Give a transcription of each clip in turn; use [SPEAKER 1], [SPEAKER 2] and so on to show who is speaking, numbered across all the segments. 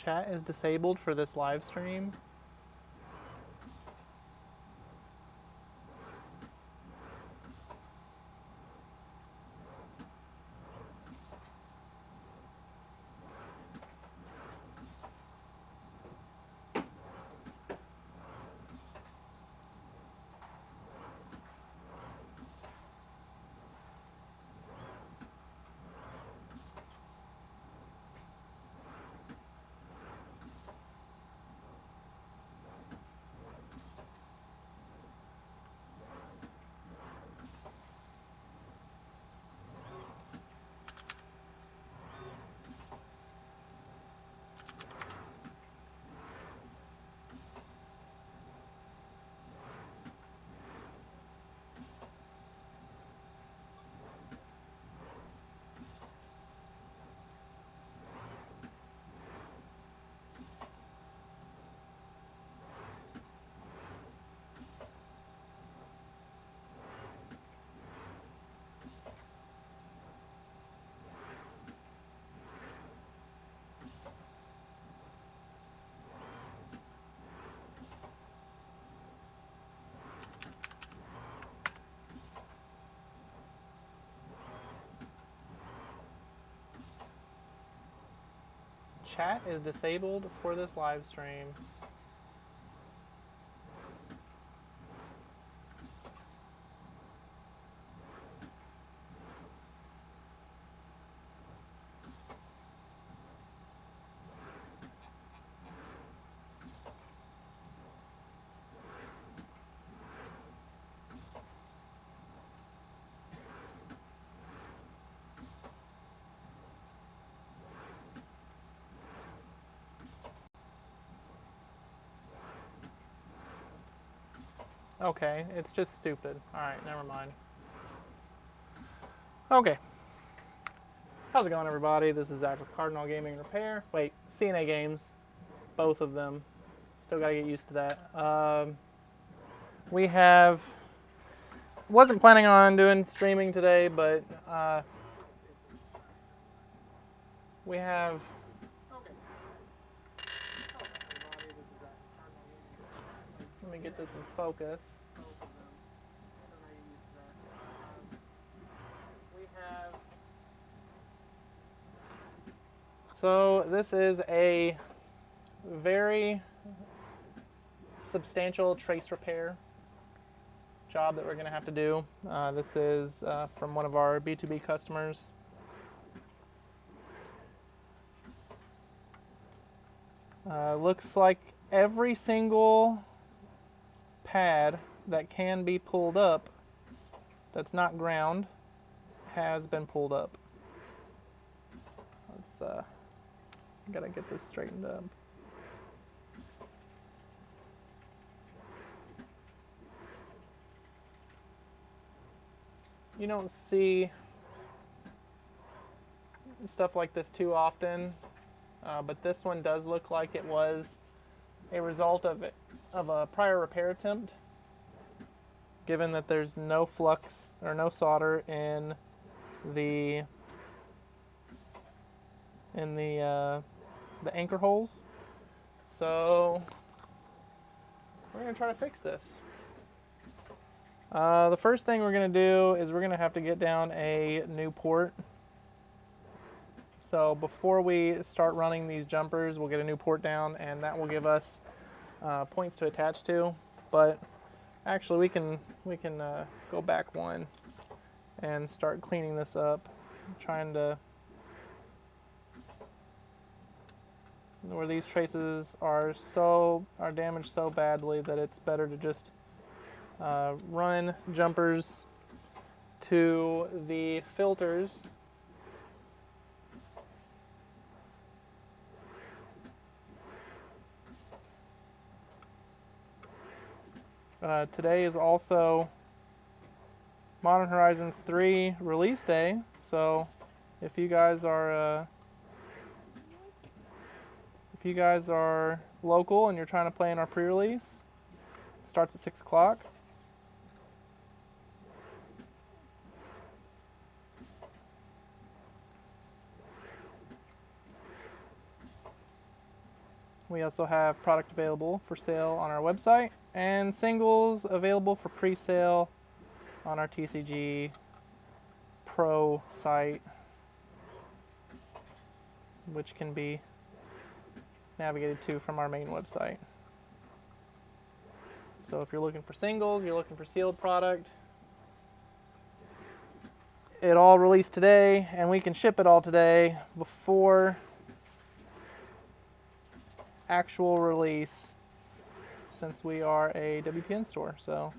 [SPEAKER 1] Chat is disabled for this live stream. Chat is disabled for this live stream. Okay, it's just stupid. Alright, never mind. Okay. How's it going, everybody? This is Zack with Cardinal Gaming Repair. Wait, CNA Games. Both of them. Still gotta get used to that. We have... Wasn't planning on doing streaming today, but we have... Let me get this in focus. So this is a very substantial trace repair job that we're going to have to do. This is from one of our B2B customers. Looks like every single pad that can be pulled up that's not ground has been pulled up. Let's gotta get this straightened up. You don't see stuff like this too often, but this one does look like it was a result of a prior repair attempt, given that there's no flux or no solder in the anchor holes. So we're going to try to fix this. The first thing we're going to do is we're going to have to get down a new port. So before we start running these jumpers, we'll get a new port down, and that will give us points to attach to. But actually we can go back one and start cleaning this up, trying to where these traces are damaged so badly that it's better to just run jumpers to the filters today is also Modern Horizons 3 release day, so if you guys are local and you're trying to play in our pre-release, it starts at 6 o'clock. We also have product available for sale on our website and singles available for pre-sale on our TCG Pro site, which can be navigated to from our main website. So if you're looking for singles, you're looking for sealed product, it all released today, and we can ship it all today before actual release, since we are a WPN store. So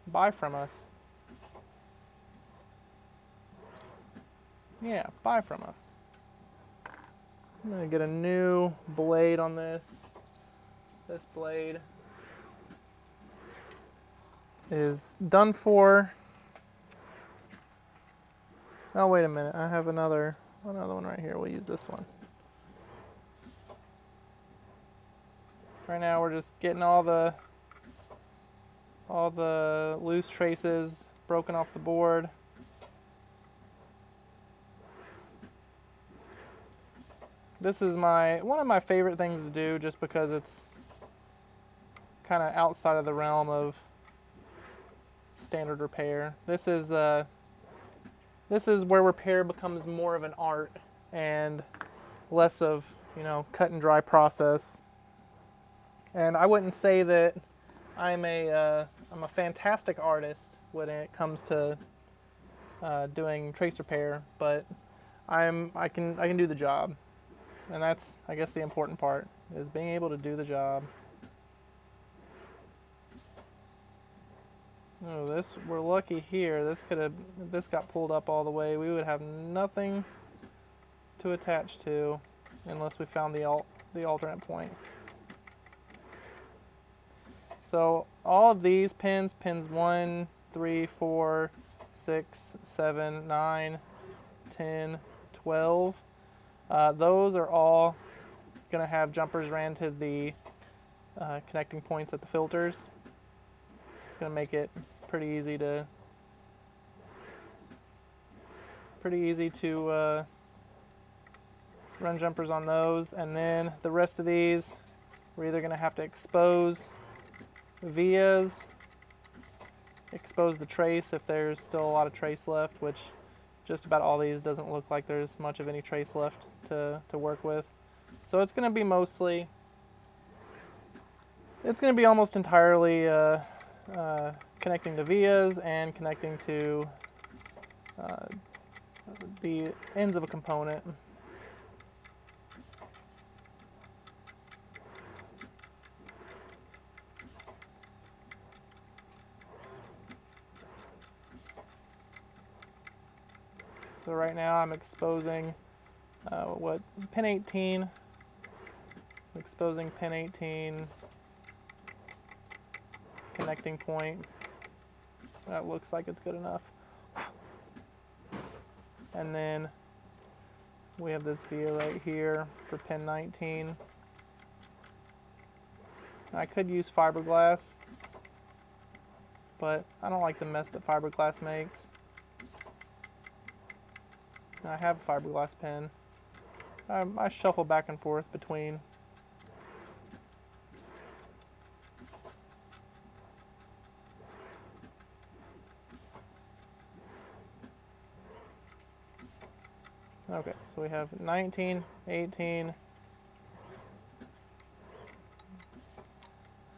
[SPEAKER 1] buy from us. Yeah, buy from us. I'm gonna get a new blade on this. This blade is done for. Oh, wait a minute. I have another one right here. We'll use this one. Right now we're just getting all the loose traces broken off the board. This is one of my favorite things to do, just because it's kind of outside of the realm of standard repair. This is where repair becomes more of an art and less of, cut and dry process. And I wouldn't say that I'm a fantastic artist when it comes to doing trace repair, but I can do the job, and that's, I guess, the important part, is being able to do the job. Oh, we're lucky here. If this got pulled up all the way, we would have nothing to attach to unless we found the alternate point. So all of these pins 1, 3, 4, 6, 7, 9, 10, 12, those are all going to have jumpers ran to the connecting points at the filters. It's going to make it pretty easy to run jumpers on those. And then the rest of these, we're either going to have to expose vias, expose the trace if there's still a lot of trace left, which just about all these doesn't look like there's much of any trace left to work with. So it's going to be almost entirely connecting to vias and connecting to the ends of a component. So right now I'm exposing pin 18. I'm exposing pin 18 connecting point. That looks like it's good enough. And then we have this via right here for pin 19. I could use fiberglass, but I don't like the mess that fiberglass makes. I have a fiberglass pen. I shuffle back and forth between. Okay, so we have 19, 18,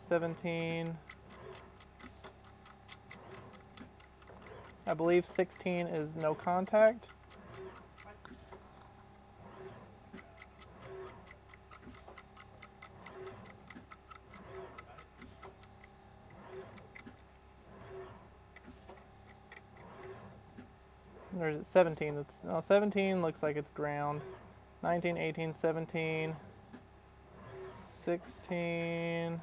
[SPEAKER 1] 17, I believe 16 is no contact. Or is it 17? 17 looks like it's ground. 19, 18, 17, 16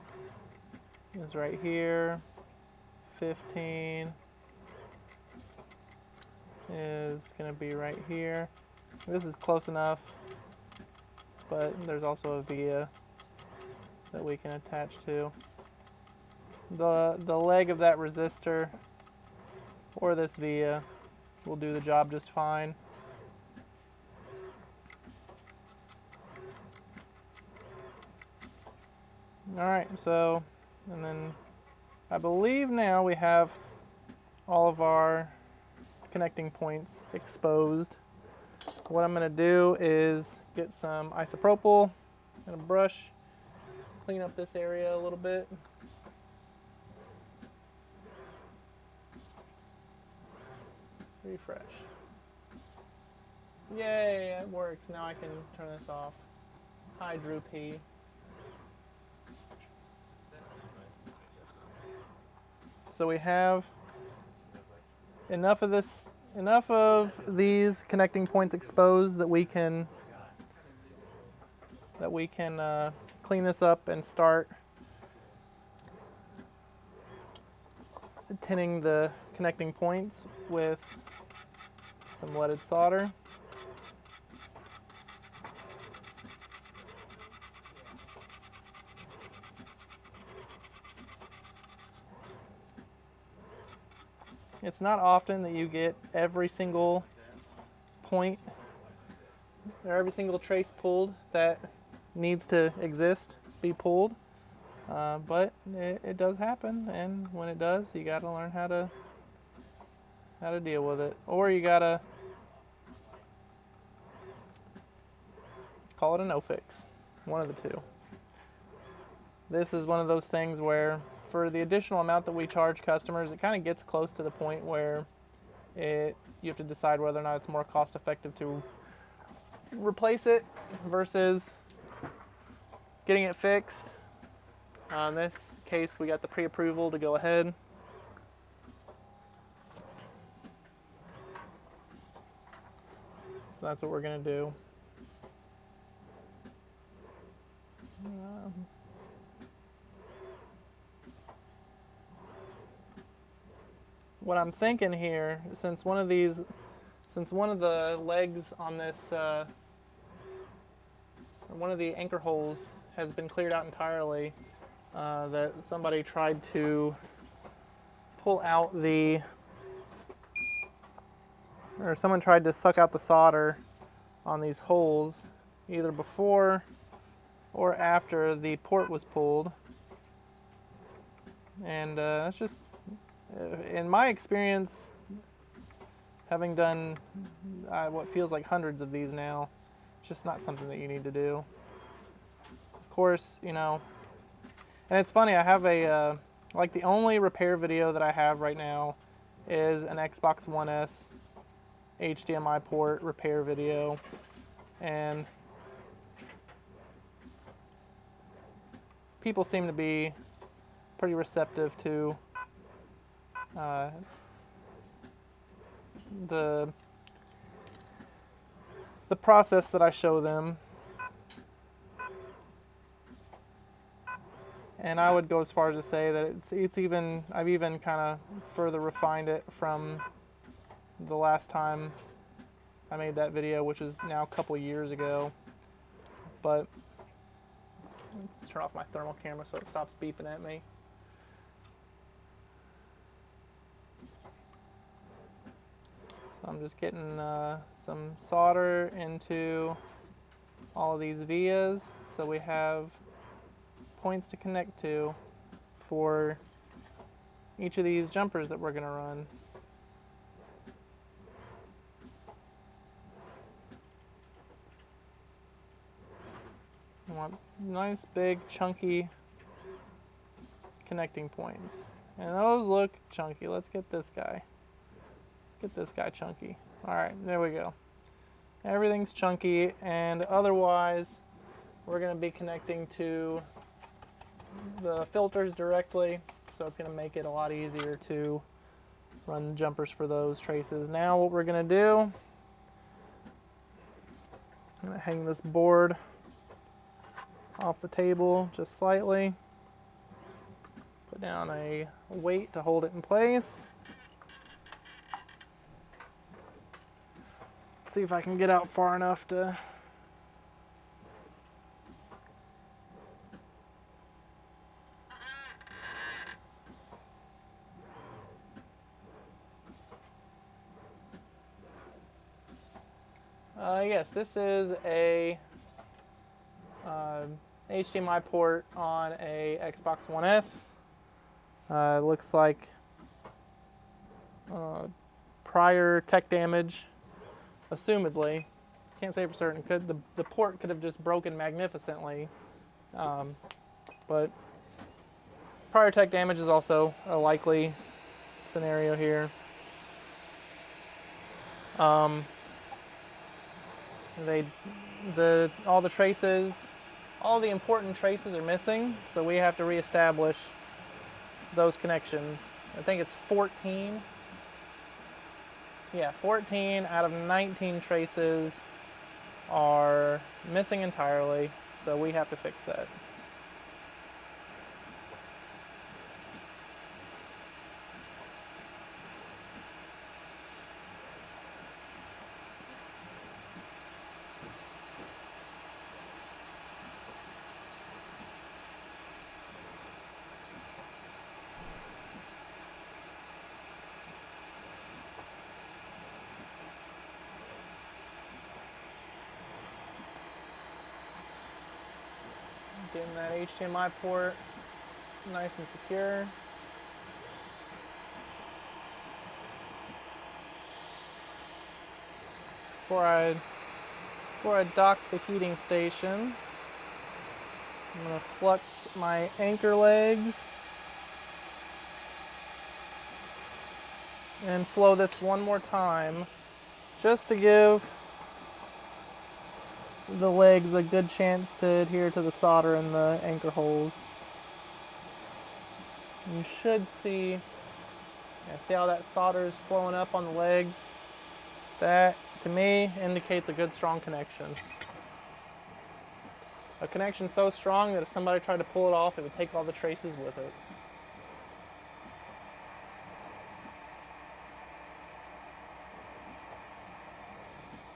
[SPEAKER 1] is right here. 15 is going to be right here. This is close enough, but there's also a via that we can attach to. The leg of that resistor or this via will do the job just fine. All right, so, and then I believe now we have all of our connecting points exposed. What I'm going to do is get some isopropyl and a brush, clean up this area a little bit. Refresh. Yay, it works. Now I can turn this off. Hi, Drew P. So we have enough of these connecting points exposed that we can clean this up and start tinning the connecting points with some leaded solder. It's not often that you get every single point or every single trace pulled that needs to exist be pulled, but it does happen, and when it does, you got to learn how to deal with it, or you got to call it a no fix, one of the two. This is one of those things where for the additional amount that we charge customers, it kind of gets close to the point where you have to decide whether or not it's more cost effective to replace it versus getting it fixed. In this case, we got the pre-approval to go ahead. So that's what we're going to do. What I'm thinking here, since one of the legs on this, one of the anchor holes has been cleared out entirely, that somebody tried to pull out someone tried to suck out the solder on these holes either before or after the port was pulled. And it's just, in my experience, having done what feels like hundreds of these now, it's just not something that you need to do. Of course, you know, and it's funny, I have like the only repair video that I have right now is an Xbox One S HDMI port repair video, and people seem to be pretty receptive to the process that I show them. And I would go as far as to say that I've even kind of further refined it from the last time I made that video, which is now a couple years ago. But let's turn off my thermal camera so it stops beeping at me. So I'm just getting some solder into all of these vias so we have points to connect to for each of these jumpers that we're going to run. I want nice, big, chunky connecting points. And those look chunky. Let's get this guy. Let's get this guy chunky. All right, there we go. Everything's chunky, and otherwise, we're going to be connecting to the filters directly, so it's going to make it a lot easier to run jumpers for those traces. Now what we're going to do, I'm going to hang this board off the table just slightly, put down a weight to hold it in place. See if I can get out far enough to yes, this is a HDMI port on a Xbox One S. It looks like prior tech damage, assumedly. Can't say for certain. The port could have just broken magnificently, but prior tech damage is also a likely scenario here. All the traces, all the important traces are missing, so we have to reestablish those connections. I think it's 14. Yeah, 14 out of 19 traces are missing entirely, so we have to fix that. Getting that HDMI port nice and secure. Before I dock the heating station, I'm going to flux my anchor legs and flow this one more time just to give the legs a good chance to adhere to the solder in the anchor holes. You should see how that solder is flowing up on the legs? That, to me, indicates a good strong connection. A connection so strong that if somebody tried to pull it off, it would take all the traces with it.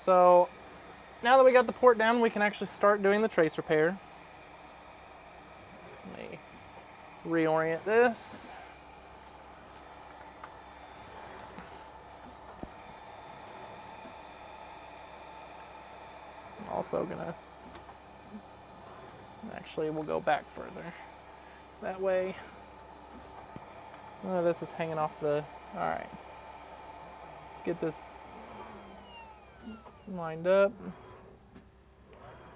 [SPEAKER 1] So, now that we got the port down, we can actually start doing the trace repair. Let me reorient this. I'm also gonna, actually we'll go back further. That way, this is hanging off the, all right. Get this lined up.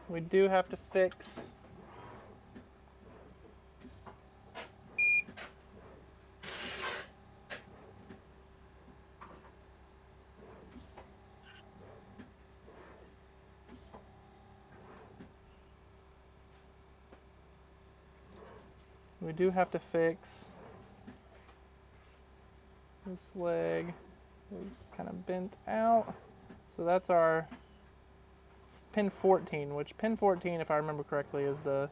[SPEAKER 1] We do have to fix this leg. It's kind of bent out. So that's our pin 14, which pin 14, if I remember correctly, is the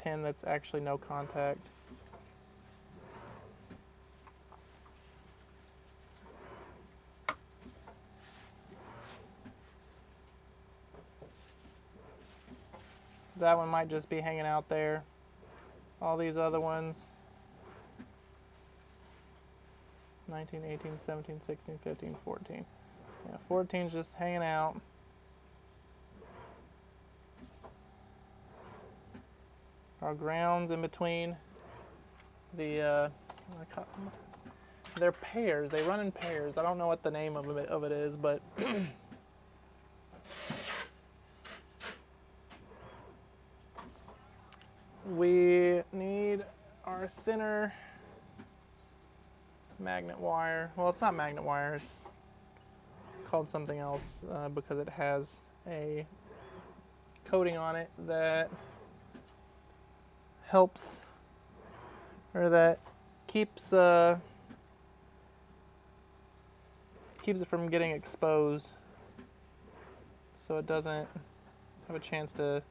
[SPEAKER 1] pin that's actually no contact. That one might just be hanging out there. All these other ones, 19, 18, 17, 16, 15, 14. Yeah, 14's just hanging out. Our grounds in between the, they're pairs. They run in pairs. I don't know what the name of it is, but we need our thinner magnet wire. Well, it's not magnet wire. It's called something else because it has a coating on it that helps, or that keeps it from getting exposed, so it doesn't have a chance to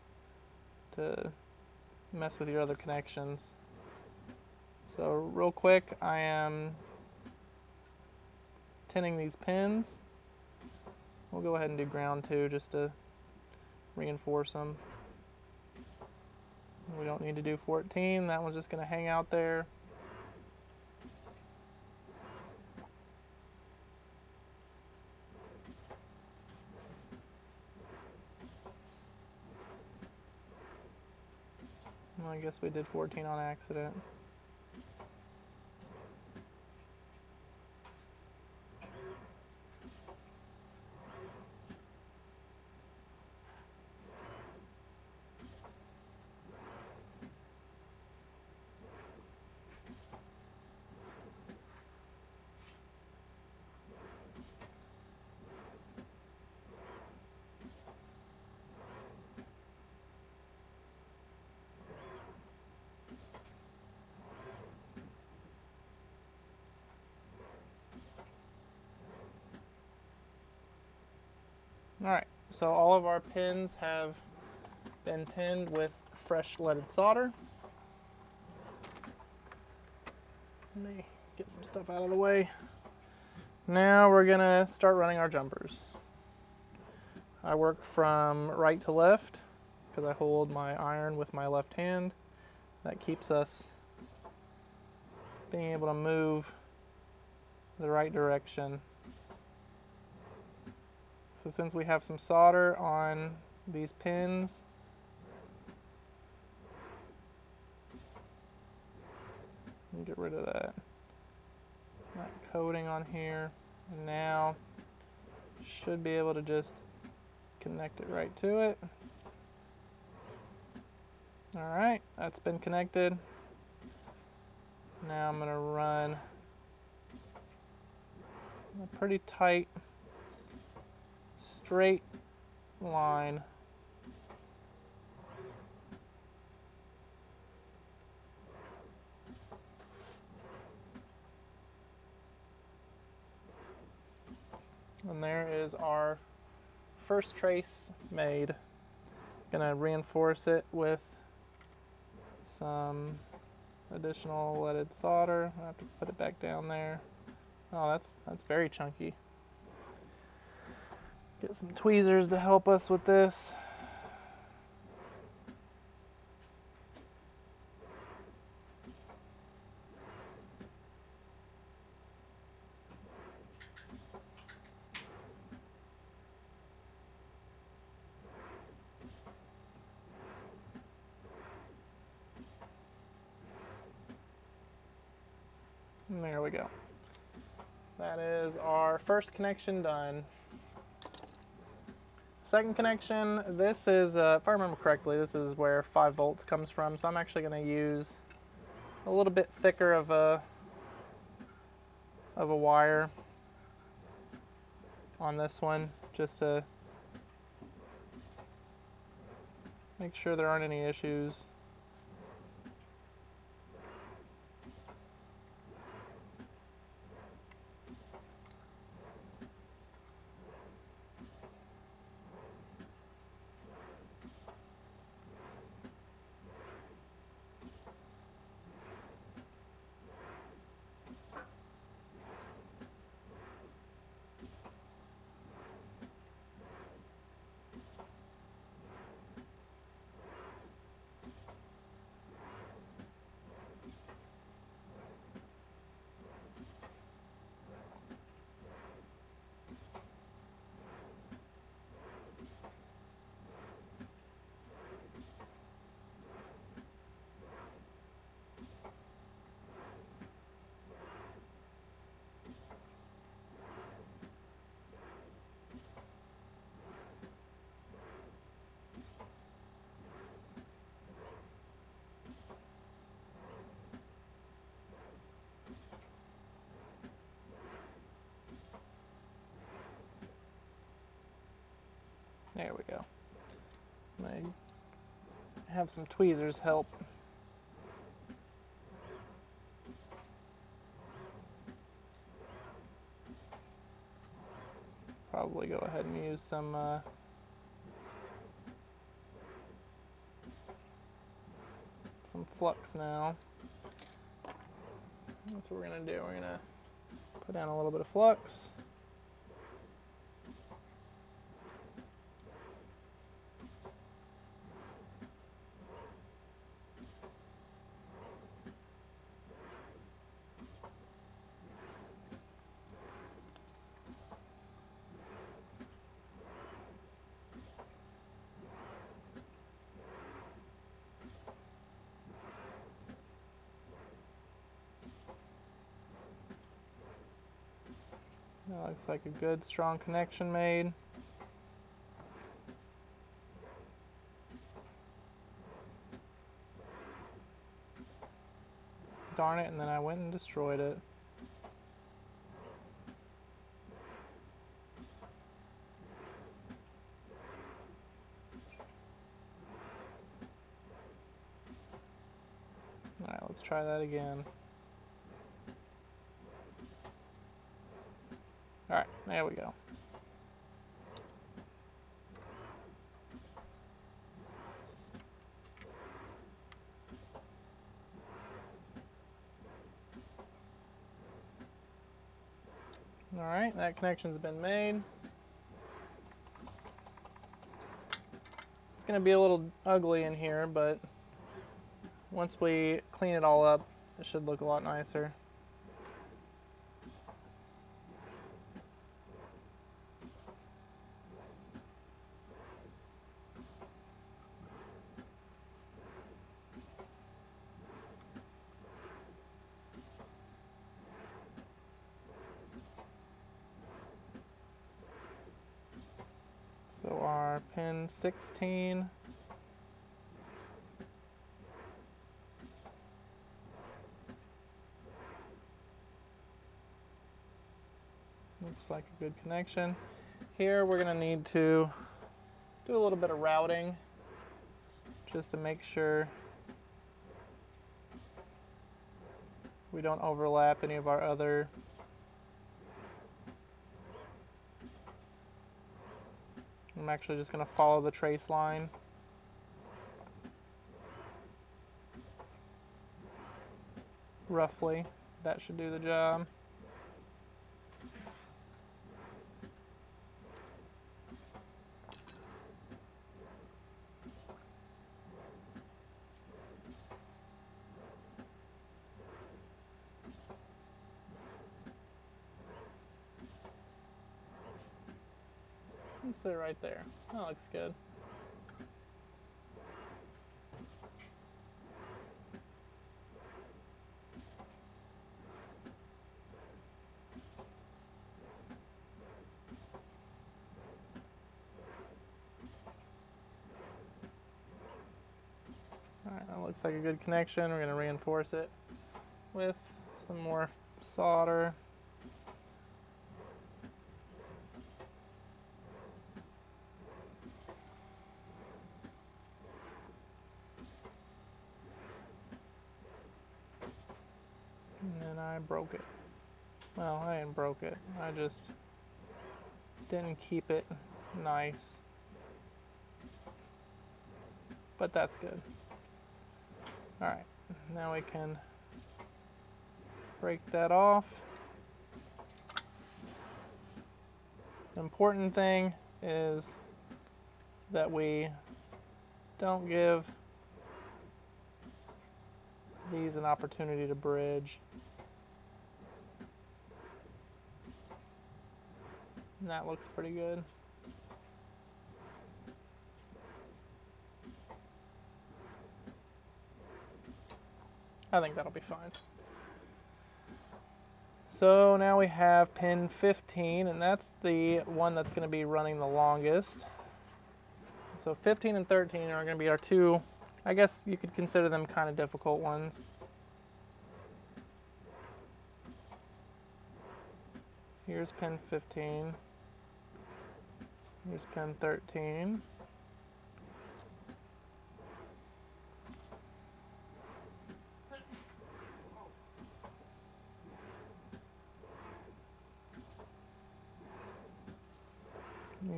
[SPEAKER 1] mess with your other connections. So real quick, I am tinning these pins. We'll go ahead and do ground too, just to reinforce them. We don't need to do 14. That one's just going to hang out there. I guess we did 14 on accident. Alright, so all of our pins have been tinned with fresh leaded solder. Let me get some stuff out of the way. Now we're gonna start running our jumpers. I work from right to left because I hold my iron with my left hand. That keeps us being able to move the right direction. So since we have some solder on these pins, get rid of that coating on here, and now should be able to just connect it right to it. Alright, that's been connected. Now I'm going to run a pretty tight straight line and there is our first trace made. Gonna reinforce it with some additional leaded solder. I have to put it back down there. Oh, that's very chunky. Get some tweezers to help us with this. And there we go. That is our first connection done. Second connection, this is, if I remember correctly, this is where 5 volts comes from, so I'm actually going to use a little bit thicker of a wire on this one, just to make sure there aren't any issues. There we go. I have some tweezers help. Probably go ahead and use some flux now. That's what we're going to do. We're going to put down a little bit of flux. That looks like a good, strong connection made. Darn it, and then I went and destroyed it. Alright, let's try that again. Alright, there we go. Alright, that connection's been made. It's going to be a little ugly in here, but once we clean it all up, it should look a lot nicer. So our pin 16 looks like a good connection. Here we're going to need to do a little bit of routing just to make sure we don't overlap any of our other I'm actually just going to follow the trace line. Roughly, that should do the job. Let's sit right there. That looks good. Alright, that looks like a good connection. We're going to reinforce it with some more solder. And then I broke it. Well, I didn't broke it. I just didn't keep it nice. But that's good. Alright, now we can break that off. The important thing is that we don't give these an opportunity to bridge. And that looks pretty good. I think that'll be fine. So now we have pin 15, and that's the one that's going to be running the longest. So 15 and 13 are going to be our two, I guess you could consider them kind of difficult ones. Here's pin 15. Here's pin 13.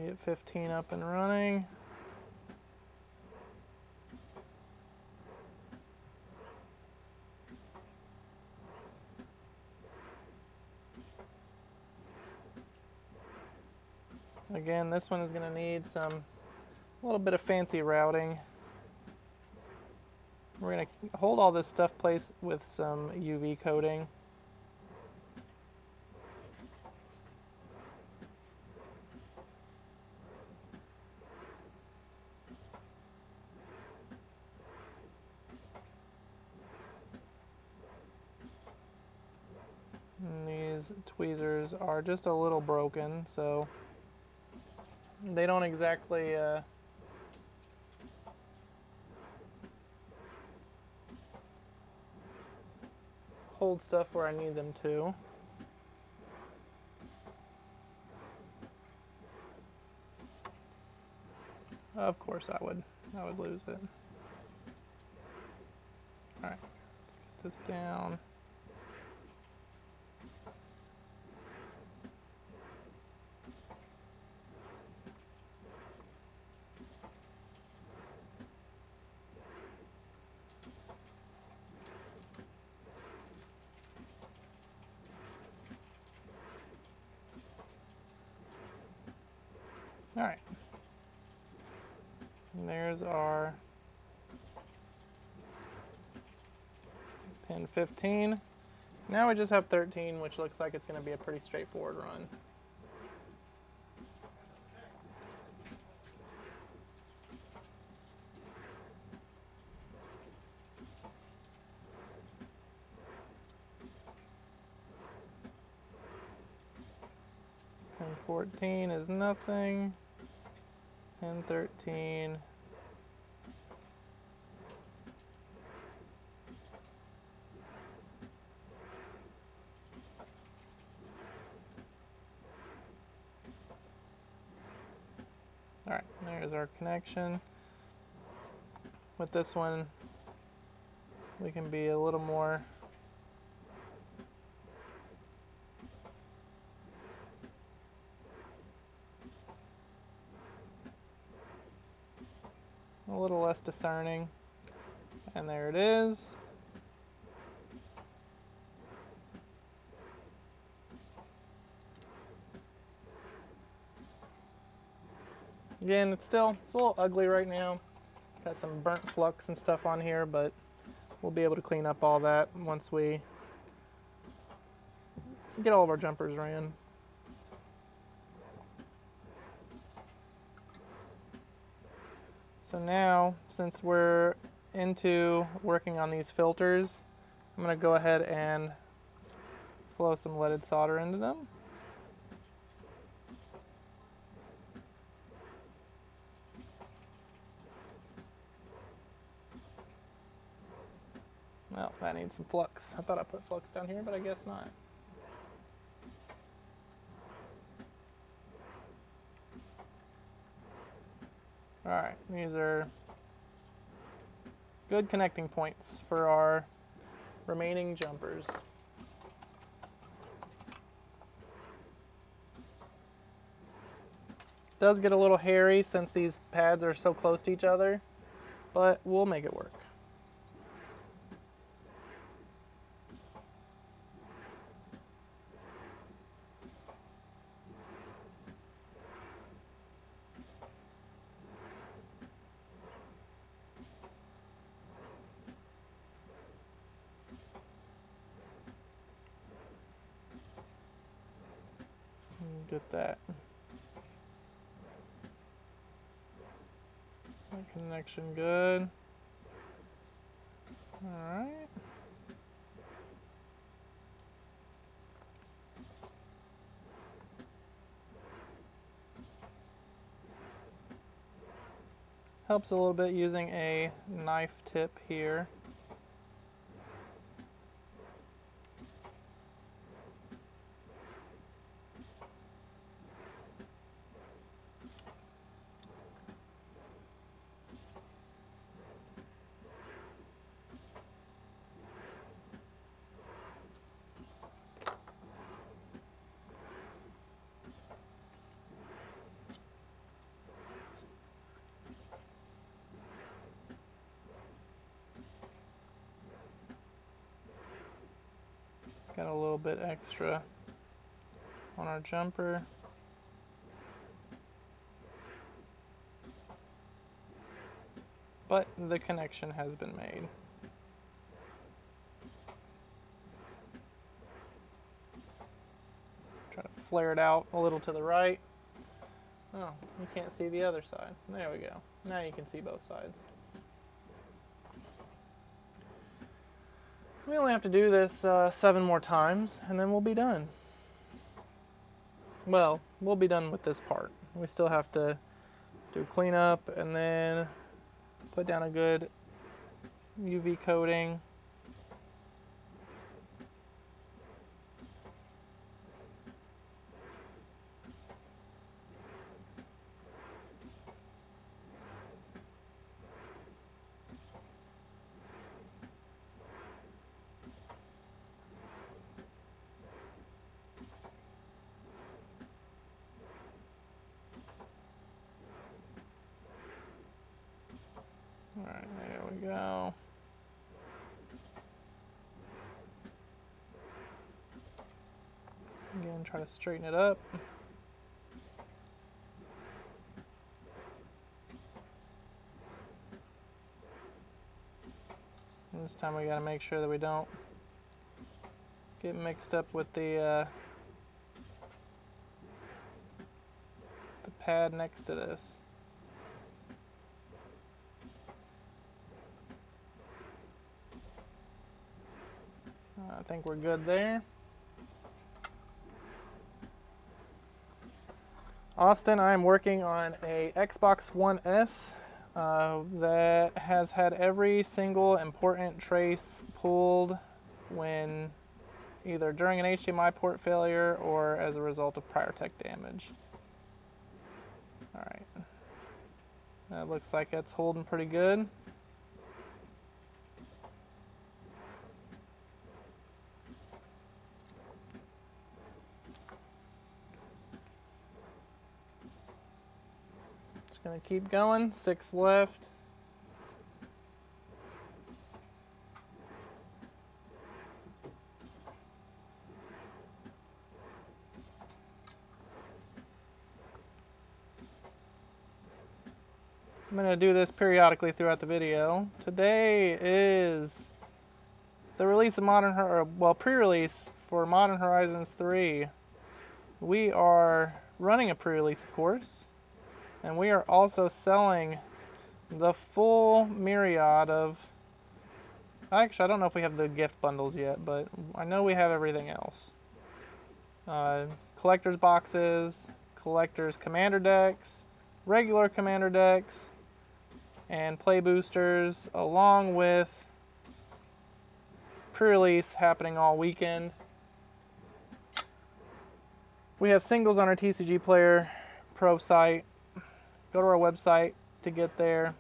[SPEAKER 1] Get 15 up and running. Again, this one is going to need a little bit of fancy routing. We're going to hold all this stuff placed with some UV coating. And these tweezers are just a little broken, so they don't exactly hold stuff where I need them to. Of course I would lose it. Alright, let's get this down. Alright. And there's our pin 15. Now we just have 13, which looks like it's going to be a pretty straightforward run. Pin 14 is nothing. Pin 13. Alright, there's our connection. With this one, we can be a little more less discerning. And there it is. Again, it's a little ugly right now. Got some burnt flux and stuff on here, but we'll be able to clean up all that once we get all of our jumpers ran. So now, since we're into working on these filters, I'm going to go ahead and flow some leaded solder into them. Well, that needs some flux. I thought I put flux down here, but I guess not. Alright, these are good connecting points for our remaining jumpers. It does get a little hairy since these pads are so close to each other, but we'll make it work. Get that connection good. All right. Helps a little bit using a knife tip here. Got a little bit extra on our jumper. But the connection has been made. Try to flare it out a little to the right. Oh, you can't see the other side. There we go. Now you can see both sides. We only have to do this 7 more times, and then we'll be done. well, we'll be done with this part. We still have to do cleanup and then put down a good UV coating. All right, there we go. Again, try to straighten it up. And this time we got to make sure that we don't get mixed up with the pad next to this. I think we're good there. Austin, I am working on a Xbox One S that has had every single important trace pulled when either during an HDMI port failure or as a result of prior tech damage. All right, that looks like it's holding pretty good. Just gonna keep going, 6 left. I'm going to do this periodically throughout the video. Today is the release of pre-release for Modern Horizons 3. We are running a pre-release, of course, and we are also selling the full myriad of... Actually, I don't know if we have the gift bundles yet, but I know we have everything else. Collector's boxes, collector's commander decks, regular commander decks, and play boosters, along with pre-release happening all weekend. We have singles on our TCGPlayer Pro site. Go to our website to get there.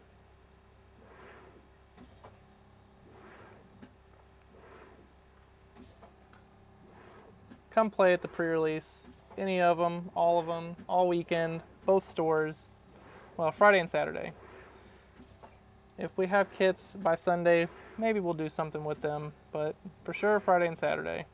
[SPEAKER 1] Come play at the pre-release. Any of them, all weekend, both stores. Well, Friday and Saturday. If we have kits by Sunday, maybe we'll do something with them, but for sure Friday and Saturday.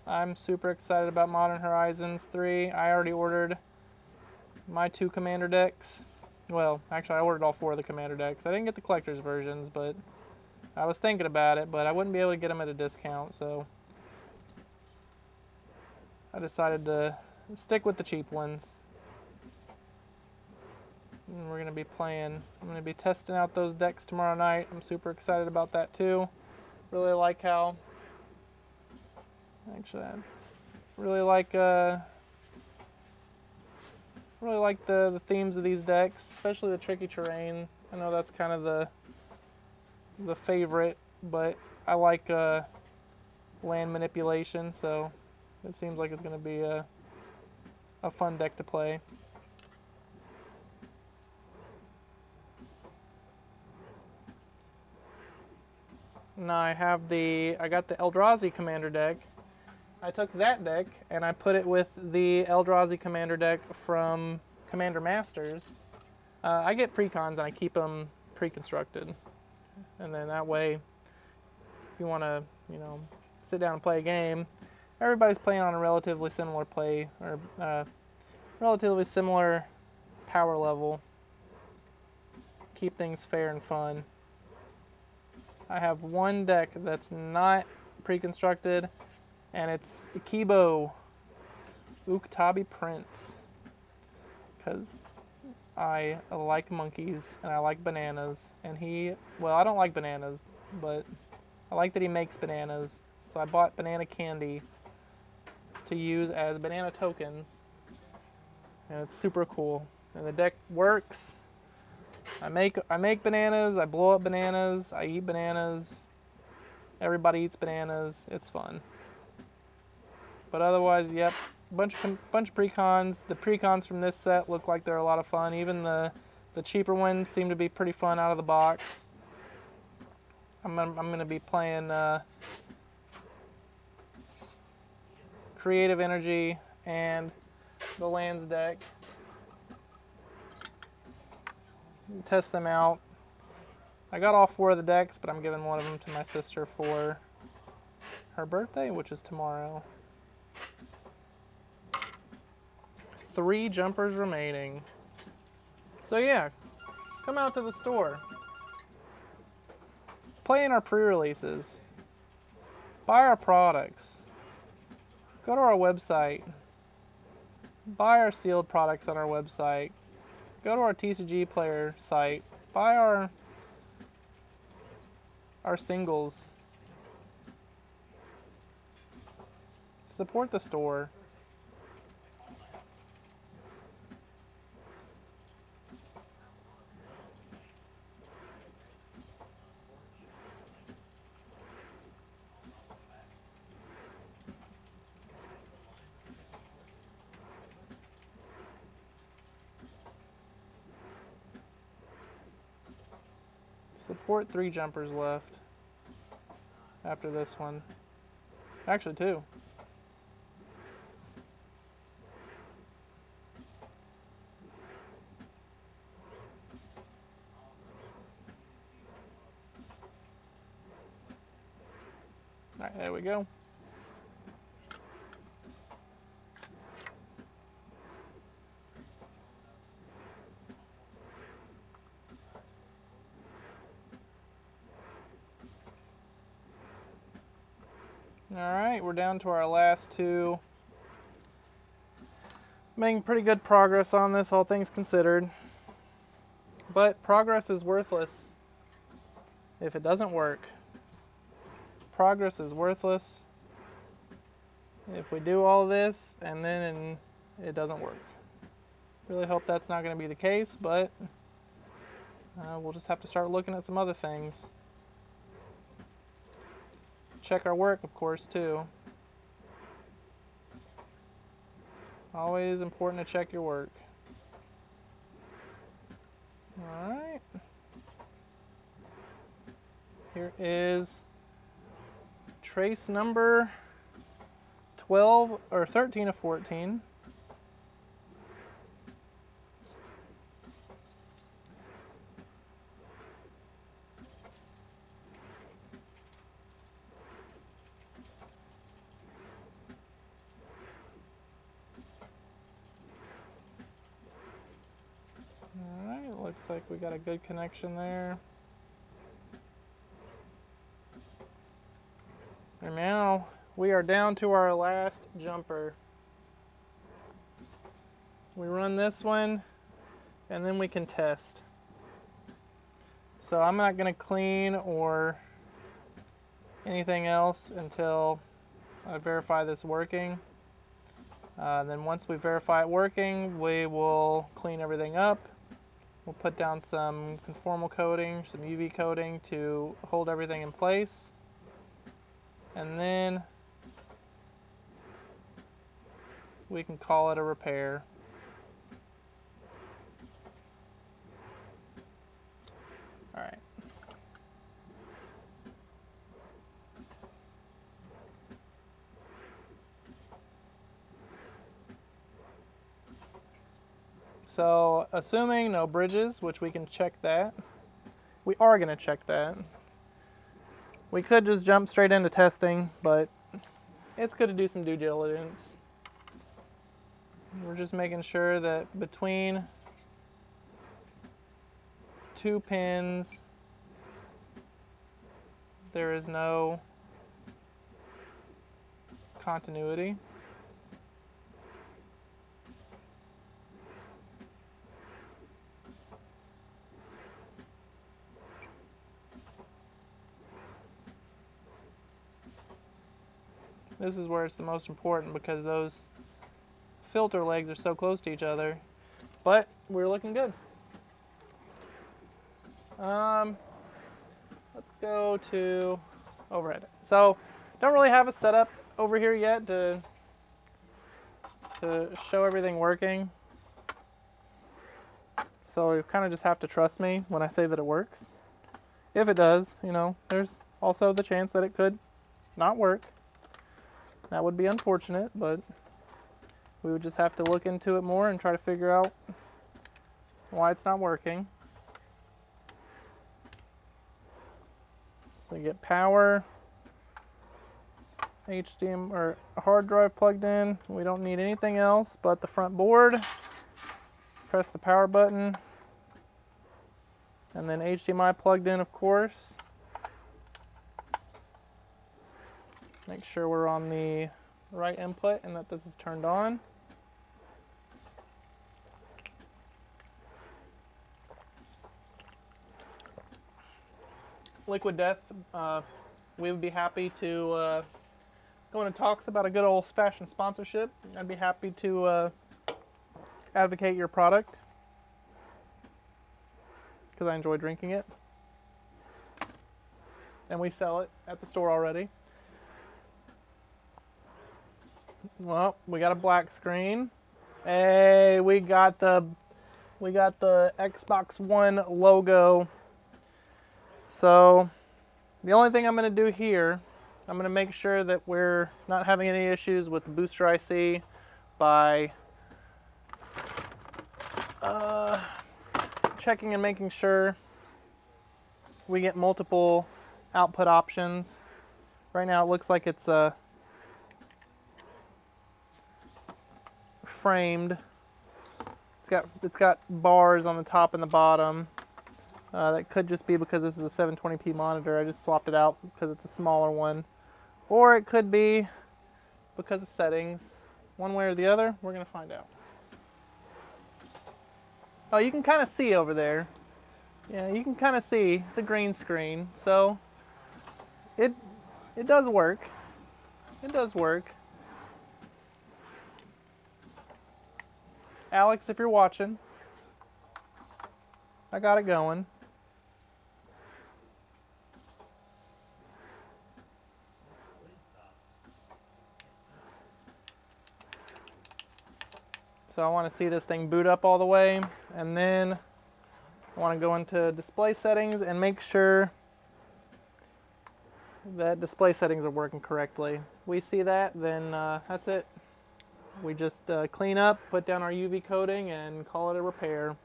[SPEAKER 1] I'm super excited about Modern Horizons 3. I already ordered my 2 commander decks. Well, actually I ordered all 4 of the commander decks. I didn't get the collector's versions, but I was thinking about it, but I wouldn't be able to get them at a discount, so I decided to stick with the cheap ones. And we're going to be playing, I'm going to be testing out those decks tomorrow night. I'm super excited about that too. Really like how, actually I really like the themes of these decks, especially the tricky terrain. I know that's kind of the favorite, but I like land manipulation, so it seems like it's going to be a fun deck to play. Now I got the Eldrazi commander deck. I took that deck and I put it with the Eldrazi commander deck from Commander Masters. I get precons and I keep them pre-constructed, and then that way, if you want to, sit down and play a game, everybody's playing on a relatively similar relatively similar power level. Keep things fair and fun. I have one deck that's not pre-constructed, and it's Yugioh. Uktabi Prince, because I like monkeys and I like bananas, and well, I don't like bananas, but I like that he makes bananas, so I bought banana candy to use as banana tokens, and it's super cool. And the deck works. I make bananas, I blow up bananas, I eat bananas, everybody eats bananas, it's fun. But otherwise, yep, bunch of precons. The precons from this set look like they're a lot of fun. Even the cheaper ones seem to be pretty fun out of the box. I'm gonna be playing Creative Energy and the Lands deck. Test them out. I got all 4 of the decks, but I'm giving one of them to my sister for her birthday, which is tomorrow. 3 jumpers remaining. So yeah, come out to the store. Play in our pre-releases. Buy our products. Go to our website. Buy our sealed products on our website. Go to our TCGPlayer site. Buy our singles. Support the store. Support 3 jumpers left after this one. Actually 2. Alright, there we go. Alright, we're down to our last 2. Making pretty good progress on this, all things considered. But progress is worthless if it doesn't work. Progress is worthless if we do all this and then it doesn't work. Really hope that's not going to be the case, but we'll just have to start looking at some other things. Check our work, of course, too. Always important to check your work. Alright. Here is trace number 12 or 13 of 14. Alright, looks like we got a good connection there. And now we are down to our last jumper. We run this one and then we can test. So I'm not going to clean or anything else until I verify this working. Then once we verify it working, we will clean everything up. We'll put down some conformal coating, some UV coating to hold everything in place. And then we can call it a repair. All right. So, assuming no bridges, which we can check that. We are going to check that. We could just jump straight into testing, but it's good to do some due diligence. We're just making sure that between 2 pins, there is no continuity. This is where it's the most important because those filter legs are so close to each other. But we're looking good. Let's go to overhead. So don't really have a setup over here yet to show everything working. So you kind of just have to trust me when I say that it works. If it does, you know, there's also the chance that it could not work. That would be unfortunate, but we would just have to look into it more and try to figure out why it's not working. So you get power, HDMI or a hard drive plugged in. We don't need anything else but the front board. Press the power button. And then HDMI plugged in, of course. Make sure we're on the right input and that this is turned on. Liquid Death, we would be happy to go into talks about a good old-fashioned sponsorship. I'd be happy to advocate your product because I enjoy drinking it. And we sell it at the store already. Well, we got a black screen. Hey, we got the Xbox One logo. So the only thing I'm going to do here, I'm going to make sure that we're not having any issues with the booster IC by checking and making sure we get multiple output options. Right now it looks like it's framed. It's got bars on the top and the bottom. That could just be because this is a 720p monitor. I just swapped it out because it's a smaller one. Or it could be because of settings. One way or the other, we're going to find out. Oh, you can kind of see over there. Yeah, you can kind of see the green screen. So it does work. It does work. Alex, if you're watching, I got it going. So I want to see this thing boot up all the way, and then I want to go into display settings and make sure that display settings are working correctly. We see that, then that's it. We just clean up, put down our UV coating, and call it a repair.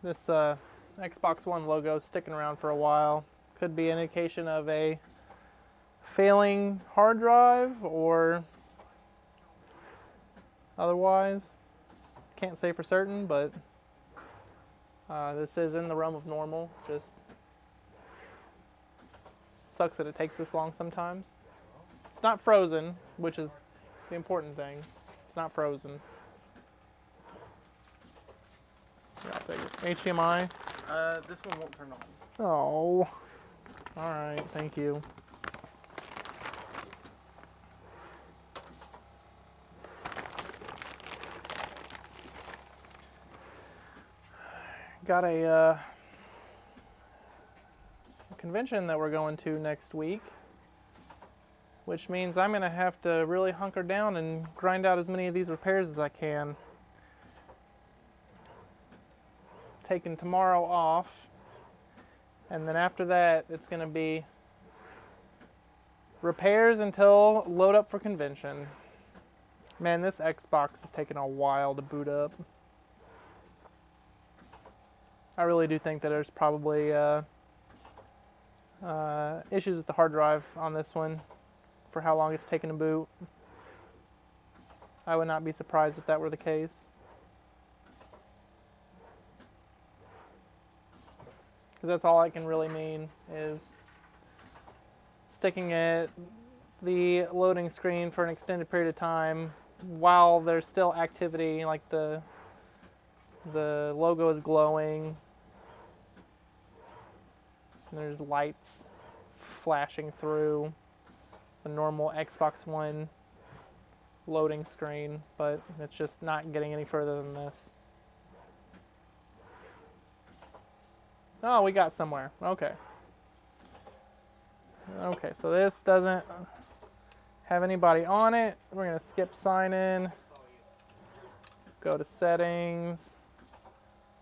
[SPEAKER 1] This Xbox One logo is sticking around for a while. Could be an indication of a failing hard drive or otherwise. Can't say for certain, but this is in the realm of normal. Just sucks that it takes this long sometimes. It's not frozen, which is the important thing. It's not frozen. Yeah, I'll take it. HDMI?
[SPEAKER 2] This one won't turn on.
[SPEAKER 1] Oh. Alright, thank you. Got a convention that we're going to next week, which means I'm going to have to really hunker down and grind out as many of these repairs as I can. Taking tomorrow off, and then after that it's going to be repairs until load up for convention. Man, this Xbox is taking a while to boot up. I really do think that there's probably issues with the hard drive on this one for how long it's taken to boot. I would not be surprised if that were the case. Because that's all I can really mean is sticking at the loading screen for an extended period of time while there's still activity, like the The logo is glowing. And there's lights flashing through the normal Xbox One loading screen, but it's just not getting any further than this. Oh, we got somewhere. Okay. Okay, so this doesn't have anybody on it. We're going to skip sign in. Go to settings.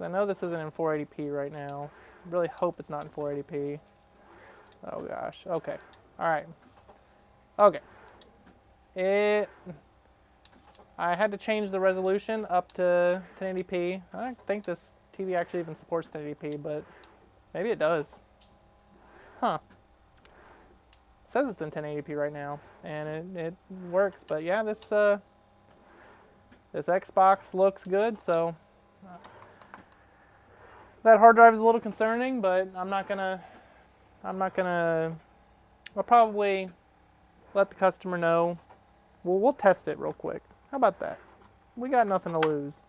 [SPEAKER 1] I know this isn't in 480p right now. I really hope it's not in 480p. Oh gosh. Okay. All right. Okay. I had to change the resolution up to 1080p. I don't think this TV actually even supports 1080p, but maybe it does. Huh. It says it's in 1080p right now, and it works. But yeah, this Xbox looks good, so that hard drive is a little concerning, but I'll probably let the customer know. We'll test it real quick. How about that? We got nothing to lose.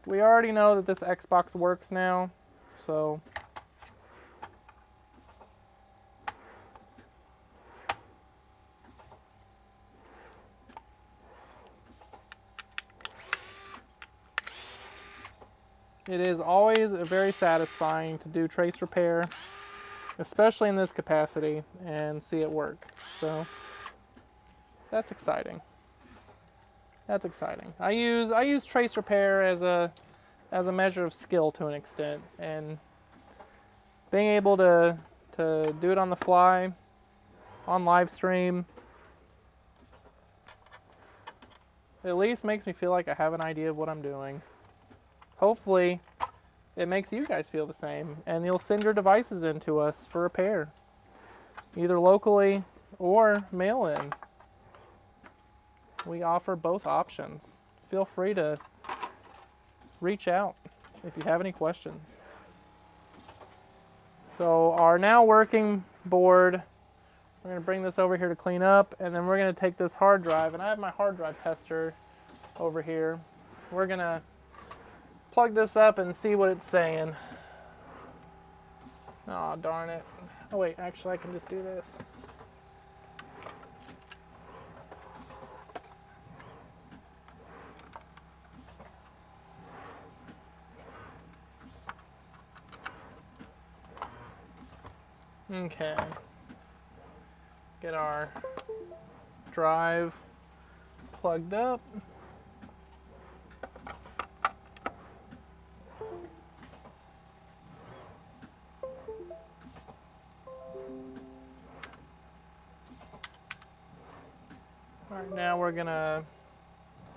[SPEAKER 1] We already know that this Xbox works now, so it is always very satisfying to do trace repair, especially in this capacity, and see it work. So that's exciting. That's exciting. I use trace repair as a measure of skill to an extent, and being able to do it on the fly, on live stream, at least makes me feel like I have an idea of what I'm doing. Hopefully, it makes you guys feel the same, and you'll send your devices in to us for repair, either locally or mail in. We offer both options. Feel free to reach out if you have any questions. So our now working board, we're going to bring this over here to clean up, and then we're going to take this hard drive, and I have my hard drive tester over here. We're going to plug this up and see what it's saying. Oh, darn it. Oh wait, actually I can just do this. Okay. Get our drive plugged up. All right, now we're gonna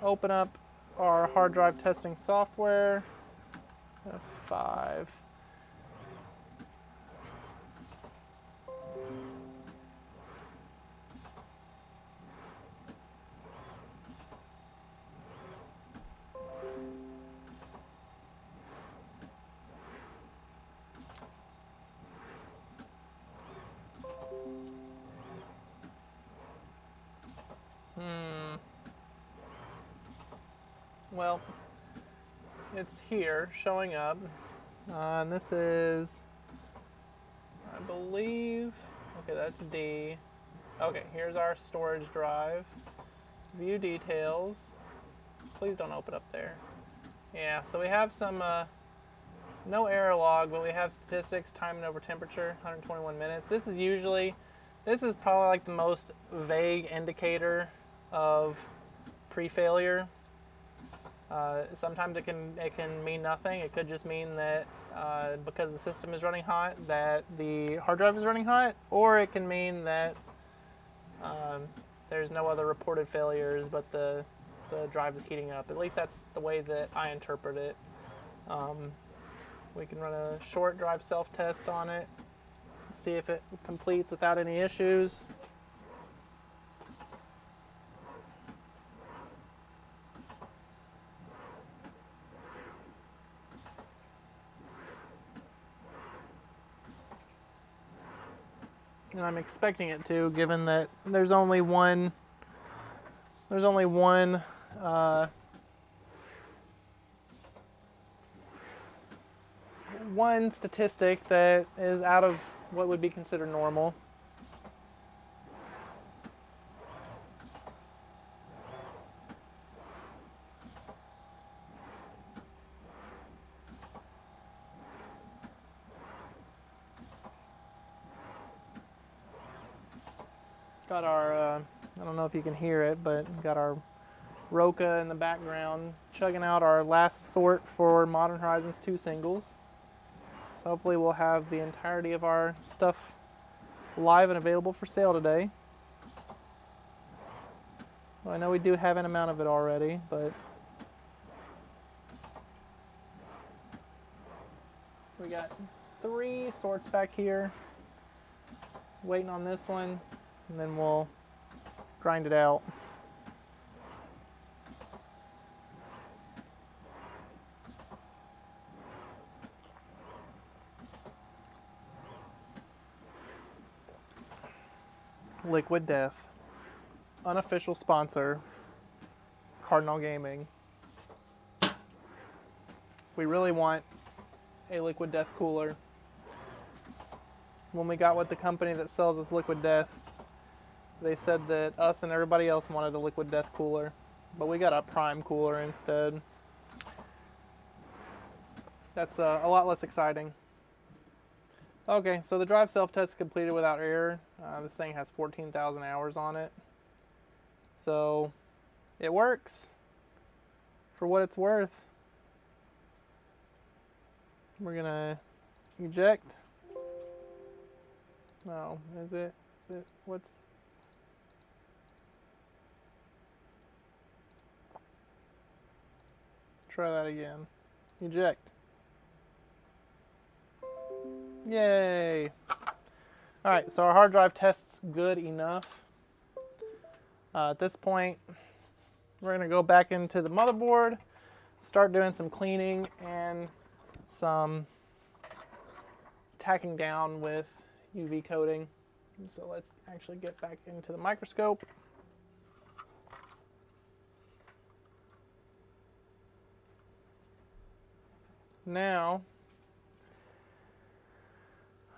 [SPEAKER 1] open up our hard drive testing software. F5. Well, it's here, showing up. And this is, I believe, okay, that's D. Okay, here's our storage drive. View details. Please don't open up there. Yeah, so we have some, no error log, but we have statistics, time and over temperature, 121 minutes. This is probably like the most vague indicator of pre-failure. Sometimes it can mean nothing. It could just mean that because the system is running hot, that the hard drive is running hot, or it can mean that there's no other reported failures, but the drive is heating up. At least that's the way that I interpret it. We can run a short drive self-test on it, see if it completes without any issues. And I'm expecting it to, given that there's only one one statistic that is out of what would be considered normal. Got our, I don't know if you can hear it, but got our Roca in the background chugging out our last sort for Modern Horizons 2 singles. So hopefully we'll have the entirety of our stuff live and available for sale today. Well, I know we do have an amount of it already, but we got 3 sorts back here. Waiting on this one, and then we'll grind it out. Liquid Death, unofficial sponsor, Cardinal Gaming. We really want a Liquid Death cooler. When we got with the company that sells us Liquid Death, they said that us and everybody else wanted a Liquid Death cooler, but we got a Prime cooler instead. That's a lot less exciting. Okay, so the drive self-test completed without error. This thing has 14,000 hours on it. So it works for what it's worth. We're gonna eject. No, is it? What's... Try that again. Eject. Yay! Alright, so our hard drive tests good enough. At this point, we're going to go back into the motherboard, start doing some cleaning and some tacking down with UV coating. So let's actually get back into the microscope. Now,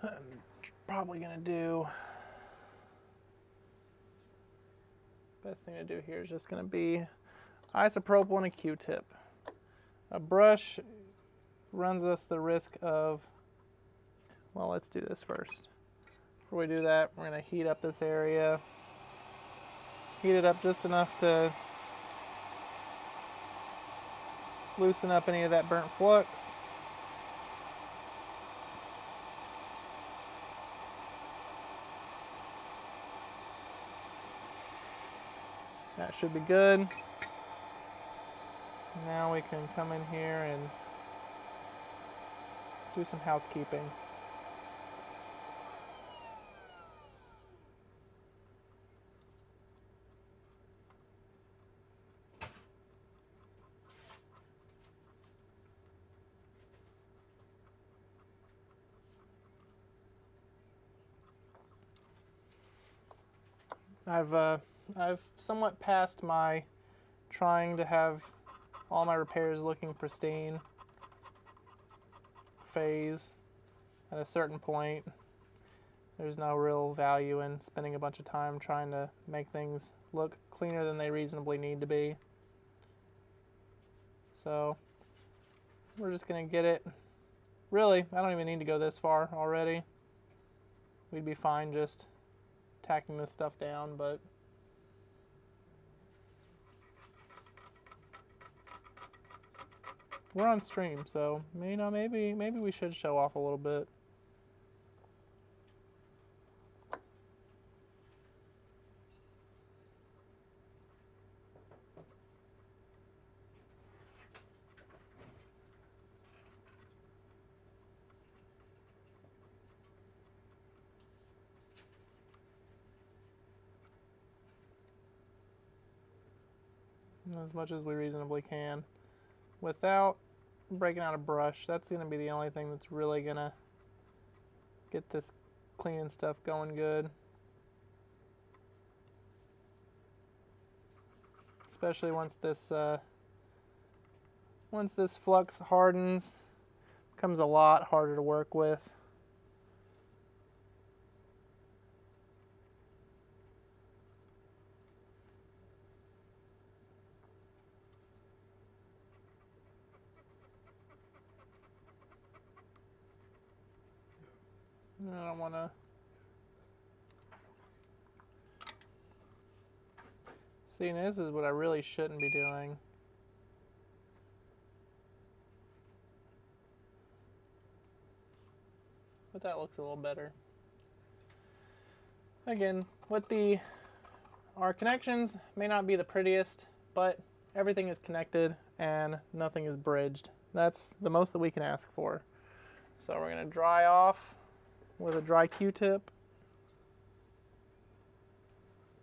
[SPEAKER 1] I'm probably going to do, best thing to do here is just going to be isopropyl and a Q-tip. A brush runs us the risk of, well, let's do this first. Before we do that, we're going to heat up this area. Heat it up just enough to loosen up any of that burnt flux. That should be good. Now we can come in here and do some housekeeping. I've somewhat passed my trying to have all my repairs looking pristine phase. At a certain point, there's no real value in spending a bunch of time trying to make things look cleaner than they reasonably need to be. So we're just going to get it. Really, I don't even need to go this far already. We'd be fine just tacking this stuff down, but we're on stream, so you know, maybe we should show off a little bit. As much as we reasonably can without breaking out a brush. That's going to be the only thing that's really going to get this cleaning stuff going good. Especially once this flux hardens, Becomes a lot harder to work with. I don't want to. See, this is what I really shouldn't be doing. But that looks a little better. Again, our connections may not be the prettiest, but everything is connected and nothing is bridged. That's the most that we can ask for. So we're going to dry off with a dry Q-tip.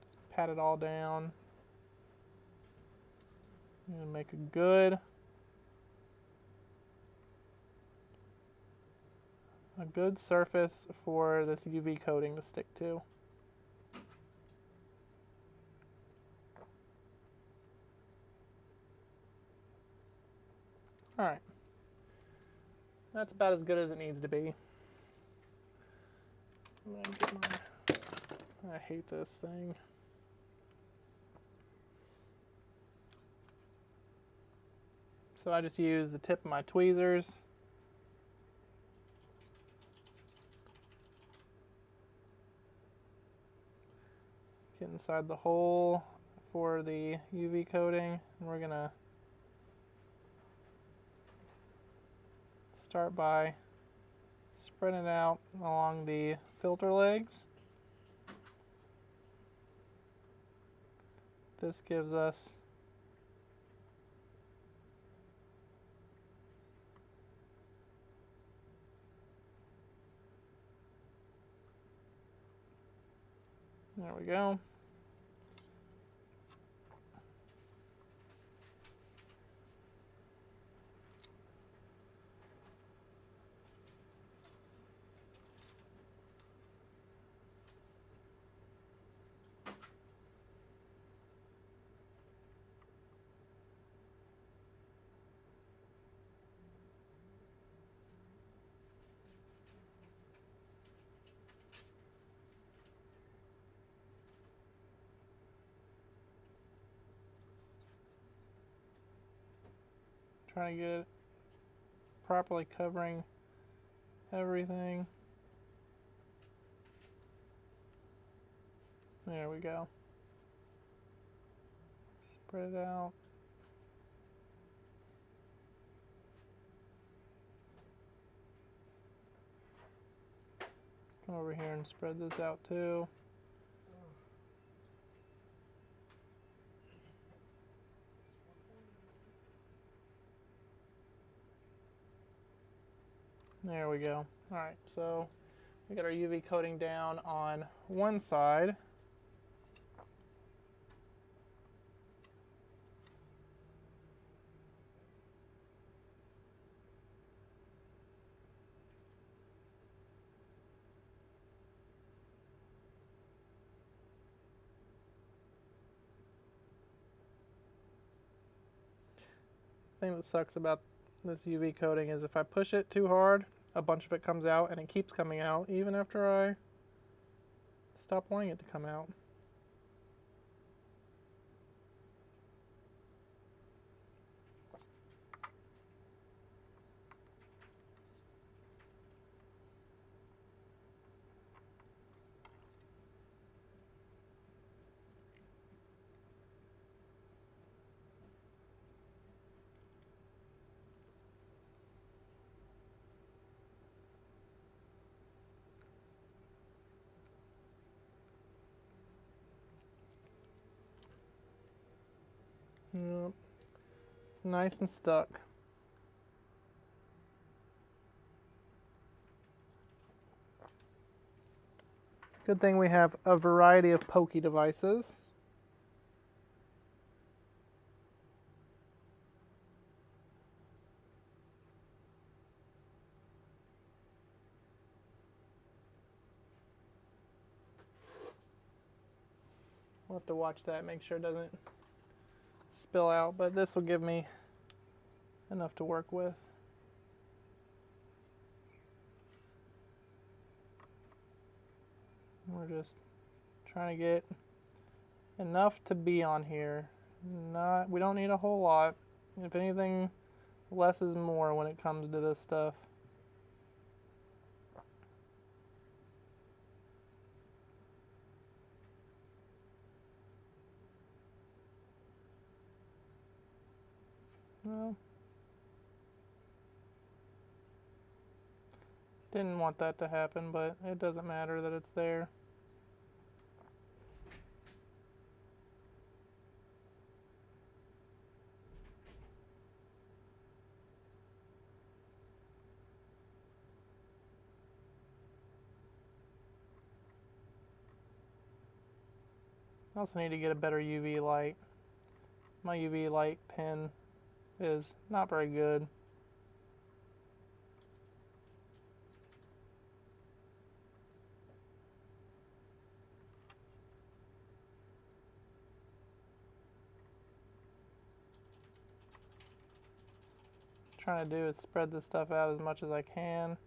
[SPEAKER 1] Just pat it all down. And make a good surface for this UV coating to stick to. Alright. That's about as good as it needs to be. I'm gonna get I hate this thing. So I just use the tip of my tweezers. Get inside the hole for the UV coating, and we're gonna start by spreading it out along the filter legs. This gives us there we go. Trying to get it properly covering everything. There we go. Spread it out. Come over here and spread this out too. There we go. Alright, so we got our UV coating down on one side. The thing that sucks about this UV coating is if I push it too hard, a bunch of it comes out, and it keeps coming out even after I stop wanting it to come out. Yep. It's nice and stuck. Good thing we have a variety of pokey devices. We'll have to watch that, make sure it doesn't spill out, but this will give me enough to work with. We're just trying to get enough to be on here. We don't need a whole lot. If anything, less is more when it comes to this stuff. Well, didn't want that to happen, but it doesn't matter that it's there. I also need to get a better UV light. My UV light pen is not very good. Trying to do is spread this stuff out as much as I can.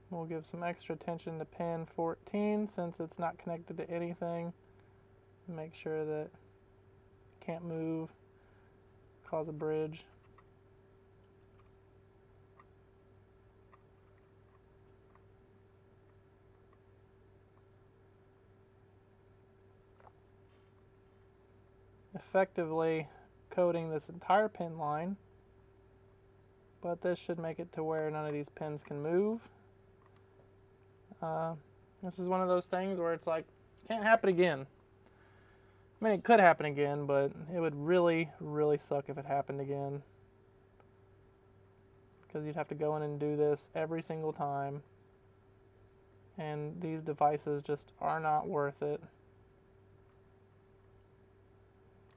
[SPEAKER 1] We'll give some extra attention to pin 14 since it's not connected to anything. Make sure that it can't move, cause a bridge. Effectively coating this entire pin line, but this should make it to where none of these pins can move. This is one of those things where it's like, can't happen again. I mean, it could happen again, but it would really, really suck if it happened again. Because you'd have to go in and do this every single time. And these devices just are not worth it.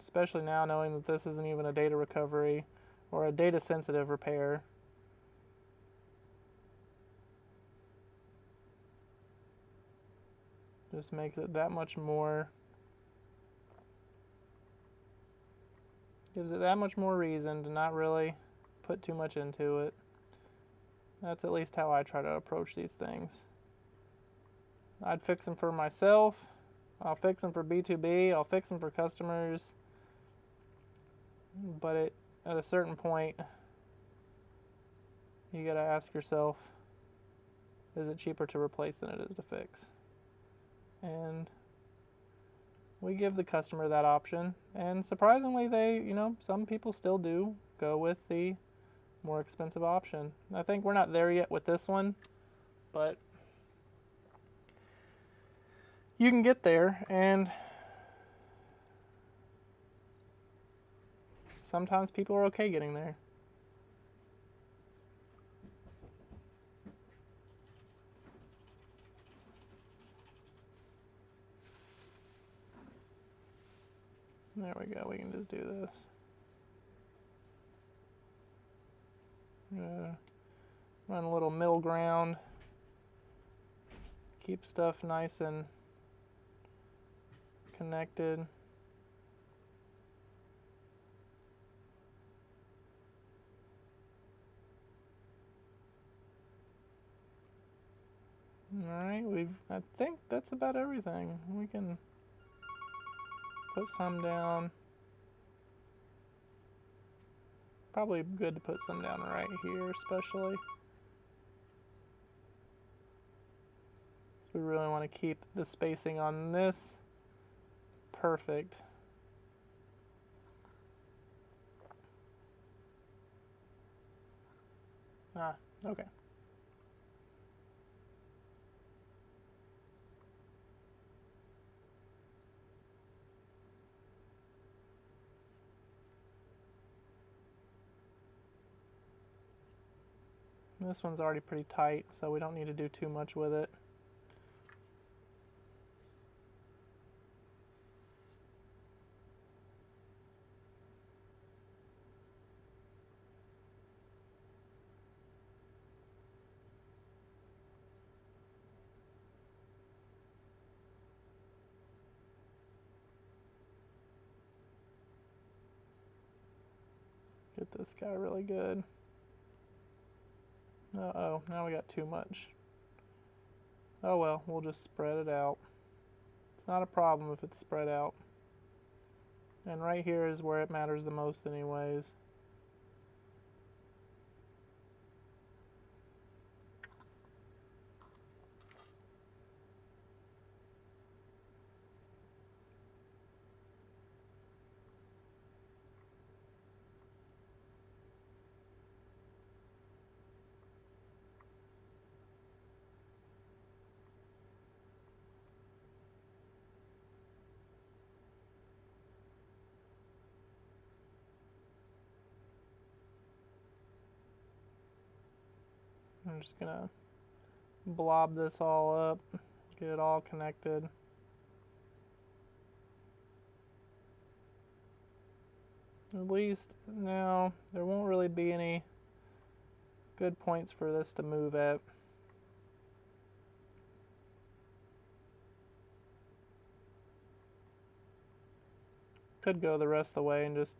[SPEAKER 1] Especially now knowing that this isn't even a data recovery or a data sensitive repair. Just makes it that much more, gives it that much more reason to not really put too much into it. That's at least how I try to approach these things. I'd fix them for myself, I'll fix them for B2B, I'll fix them for customers, but at a certain point, you gotta ask yourself, is it cheaper to replace than it is to fix? And we give the customer that option, and surprisingly some people still do go with the more expensive option. I think we're not there yet with this one, but you can get there, and sometimes people are okay getting there. There we go, we can just do this. Run a little middle ground. Keep stuff nice and connected. Alright, I think that's about everything. We can put some down. Probably good to put some down right here, especially. So we really want to keep the spacing on this perfect. Okay. This one's already pretty tight, so we don't need to do too much with it. this guy really good. Uh-oh, now we got too much. Oh well, we'll just spread it out. It's not a problem if it's spread out. And right here is where it matters the most anyways. I'm just gonna blob this all up, get it all connected. At least now there won't really be any good points for this to move at. Could go the rest of the way and just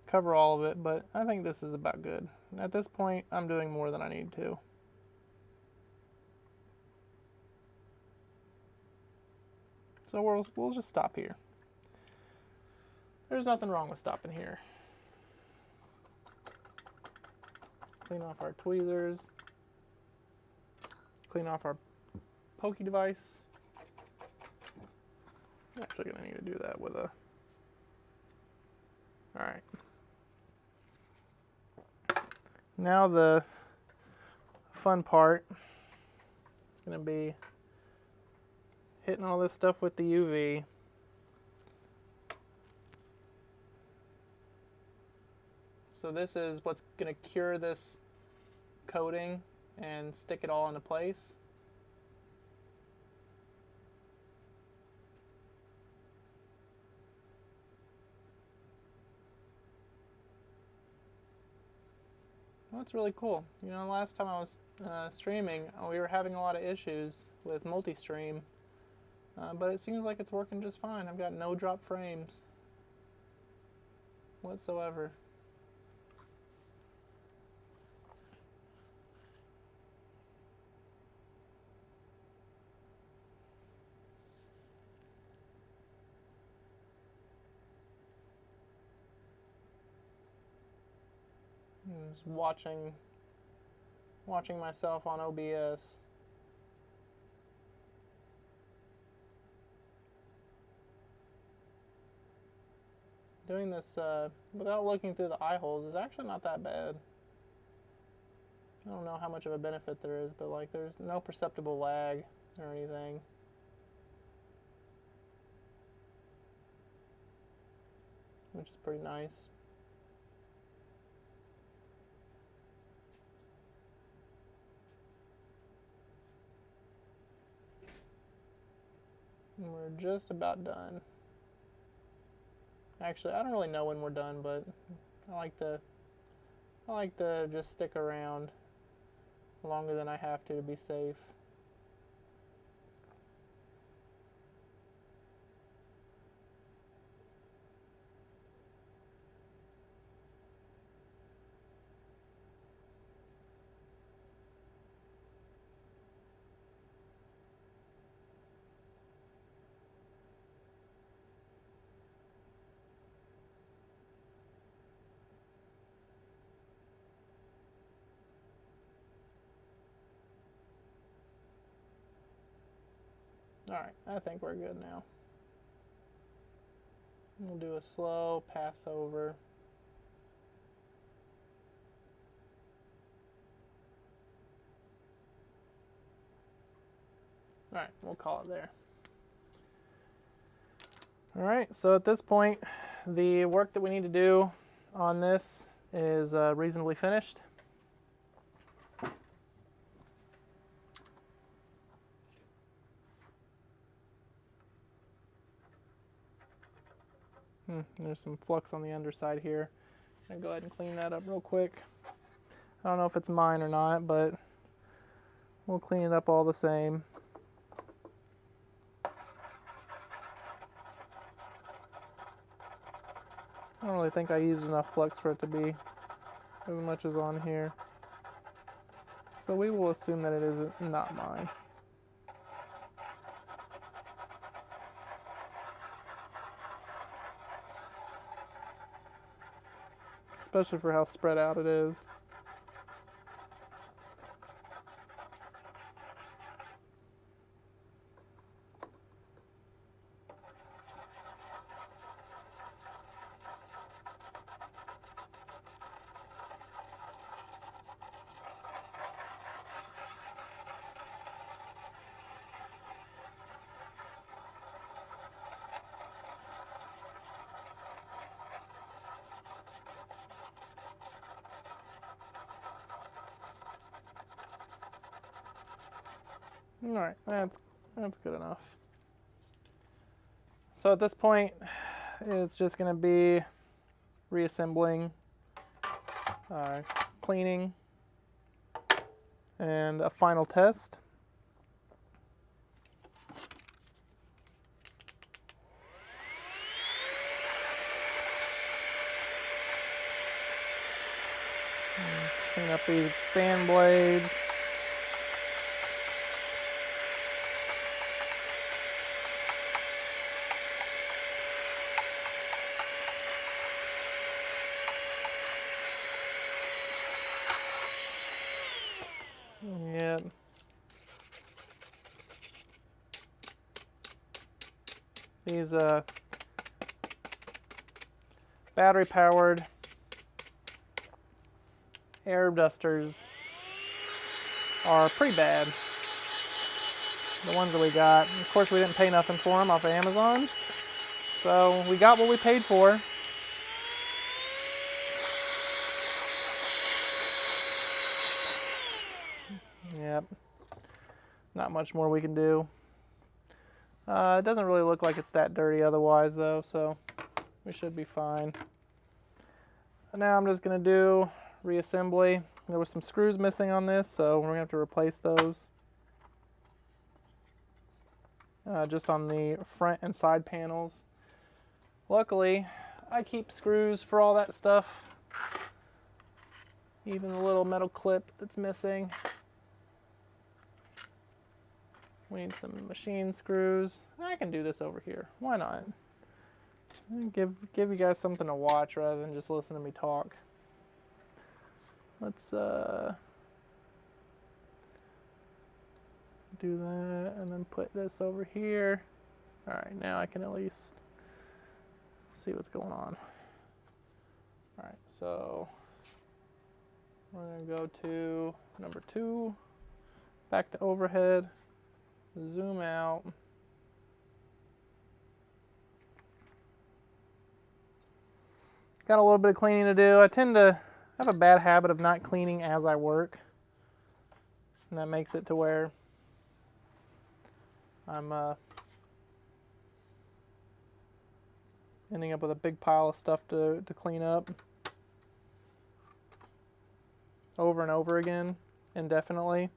[SPEAKER 1] cover all of it, but I think this is about good. At this point, I'm doing more than I need to. So we'll just stop here. There's nothing wrong with stopping here. Clean off our tweezers. Clean off our pokey device. I'm actually going to need to do that with a... Alright. Now the fun part is going to be hitting all this stuff with the UV. So this is what's going to cure this coating and stick it all into place. Well, that's really cool. You know, last time I was streaming, we were having a lot of issues with multi-stream, but it seems like it's working just fine. I've got no drop frames whatsoever. Just watching myself on OBS. Doing this without looking through the eye holes is actually not that bad. I don't know how much of a benefit there is, but like there's no perceptible lag or anything. Which is pretty nice. And we're just about done. Actually, I don't really know when we're done, but I like to just stick around longer than I have to be safe. Alright, I think we're good now. We'll do a slow pass over. Alright, we'll call it there. Alright, so at this point, the work that we need to do on this is reasonably finished. There's some flux on the underside here. I'm gonna go ahead and clean that up real quick. I don't know if it's mine or not, but we'll clean it up all the same. I don't really think I used enough flux for it to be as much as on here. So we will assume that it is not mine. Especially for how spread out it is. Alright, that's good enough. So at this point, it's just going to be reassembling, cleaning, and a final test. Clean up these fan blades. Yep. These battery-powered air dusters are pretty bad. The ones that we got. Of course, we didn't pay nothing for them off of Amazon. So we got what we paid for. Yep. Not much more we can do. It doesn't really look like it's that dirty otherwise though, so we should be fine. Now I'm just going to do reassembly. There was some screws missing on this, so we're going to have to replace those. Just on the front and side panels. Luckily, I keep screws for all that stuff. Even the little metal clip that's missing. We need some machine screws. I can do this over here. Why not? Give you guys something to watch rather than just listen to me talk. Let's do that and then put this over here. All right, now I can at least see what's going on. All right, so we're gonna go to number 2, back to overhead, zoom out. Got a little bit of cleaning to do. I tend to have a bad habit of not cleaning as I work, and that makes it to where I'm ending up with a big pile of stuff to clean up over and over again, indefinitely,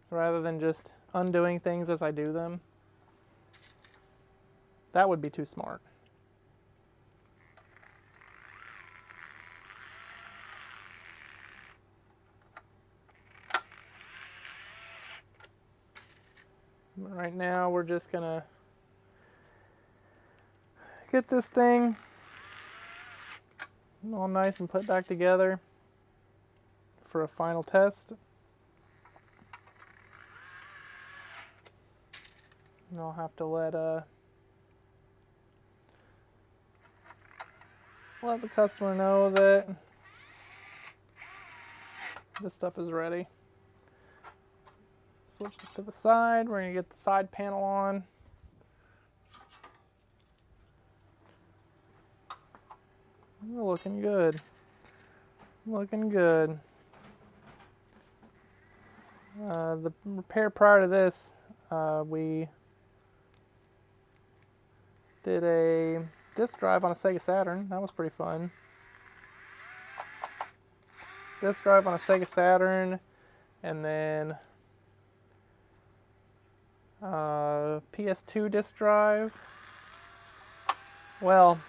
[SPEAKER 1] rather than just undoing things as I do them. That would be too smart. Right now we're just gonna get this thing all nice and put back together for a final test. And I'll have to let the customer know that this stuff is ready. Switch this to the side. We're going to get the side panel on. We're looking good. Looking good. The repair prior to this, we did a disk drive on a Sega Saturn. That was pretty fun. Disk drive on a Sega Saturn, and then PS2 disk drive. Well,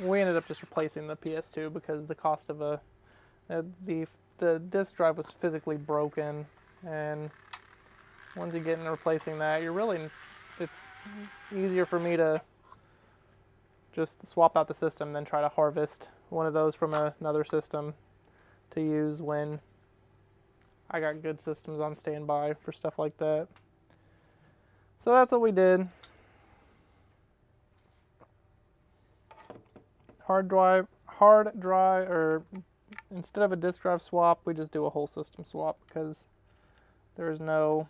[SPEAKER 1] we ended up just replacing the PS2 because the cost of the disk drive was physically broken, and once you get into replacing that, it's easier for me to just swap out the system than try to harvest one of those from another system to use when I got good systems on standby for stuff like that. So that's what we did. Hard drive, or instead of a disk drive swap, we just do a whole system swap because there's no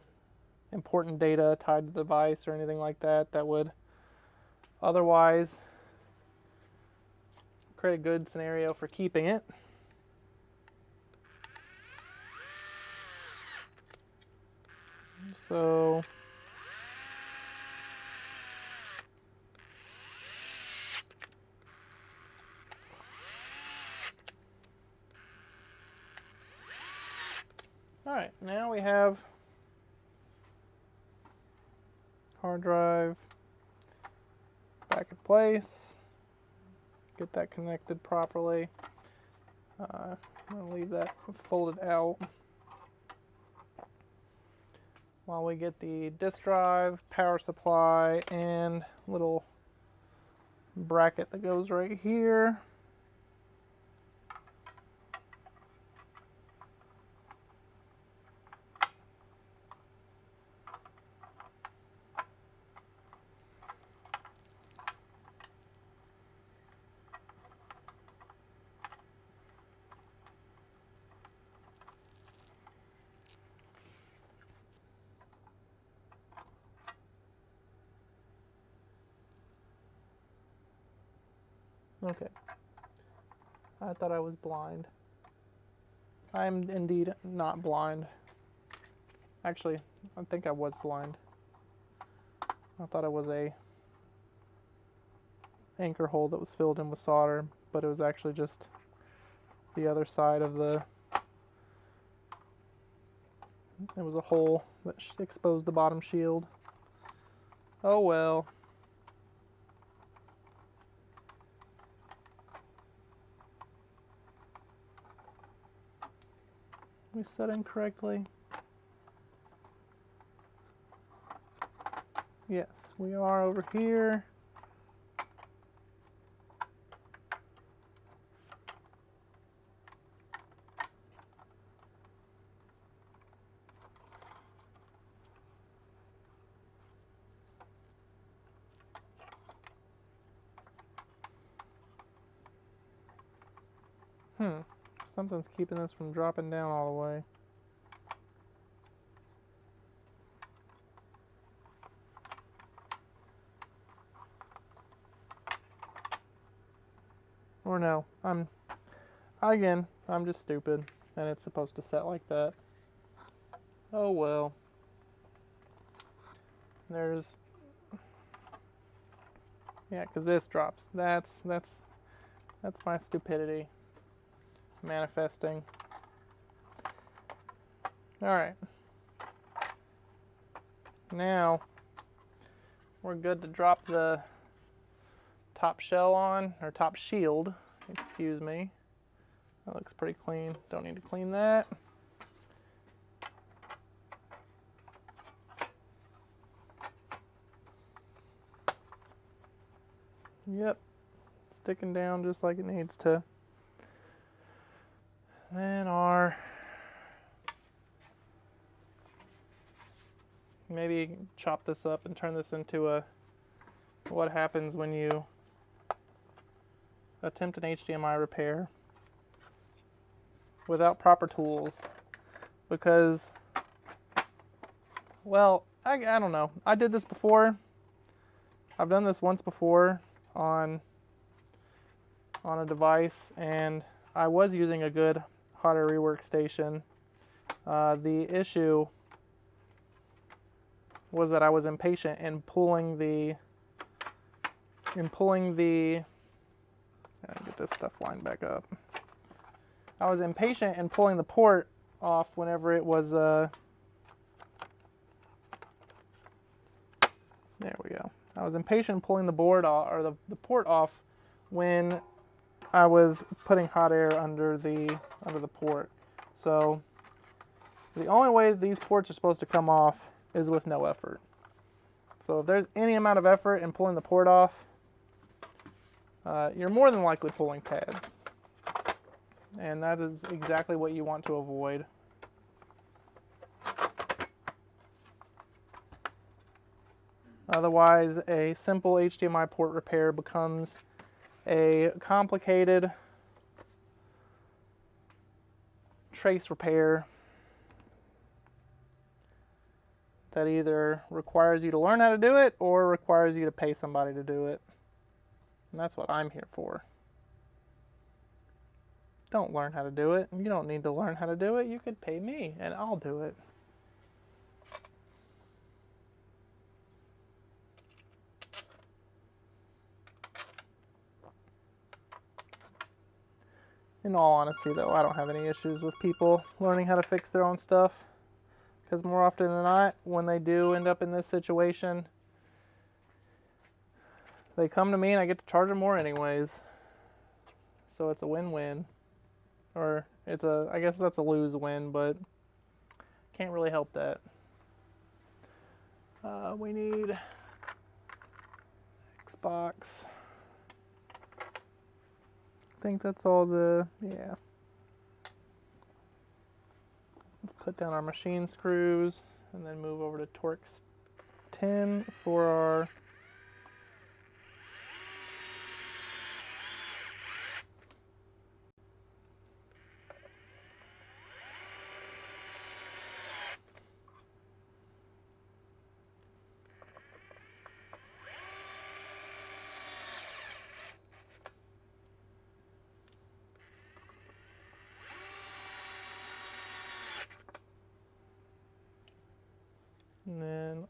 [SPEAKER 1] important data tied to the device or anything like that that would otherwise create a good scenario for keeping it. So all right, now we have hard drive back in place. Get that connected properly. I'm going to leave that folded out while we get the disk drive, power supply, and little bracket that goes right here. Okay. I thought I was blind. I am indeed not blind. Actually, I think I was blind. I thought it was a anchor hole that was filled in with solder, but it was actually just the other side of the... It was a hole that exposed the bottom shield. Oh well. We set incorrectly. Yes, we are over here. Something's keeping this from dropping down all the way. Or no, I'm just stupid, and it's supposed to set like that. Oh well. Yeah, because this drops. That's my stupidity manifesting. All right. Now we're good to drop the top shell on, or top shield, excuse me. That looks pretty clean. Don't need to clean that. Yep, sticking down just like it needs to. Then maybe chop this up and turn this into what happens when you attempt an HDMI repair without proper tools, because, well, I don't know. I did this before. I've done this once before on a device, and I was using a good hot air rework station. The issue was that I was impatient in pulling the get this stuff lined back up. I was impatient in pulling the port off whenever it was there we go. I was impatient in pulling the board off, or the port off, when I was putting hot air under the port. So the only way these ports are supposed to come off is with no effort. So if there's any amount of effort in pulling the port off, you're more than likely pulling pads. And that is exactly what you want to avoid. Otherwise, a simple HDMI port repair becomes a complicated trace repair that either requires you to learn how to do it or requires you to pay somebody to do it. And that's what I'm here for. Don't learn how to do it. You don't need to learn how to do it. You could pay me and I'll do it. In all honesty, though, I don't have any issues with people learning how to fix their own stuff. Because more often than not, when they do end up in this situation, they come to me and I get to charge them more anyways. So it's a win-win. Or I guess that's a lose-win, but can't really help that. We need Xbox. I think that's all yeah. Let's put down our machine screws and then move over to Torx 10 for our and then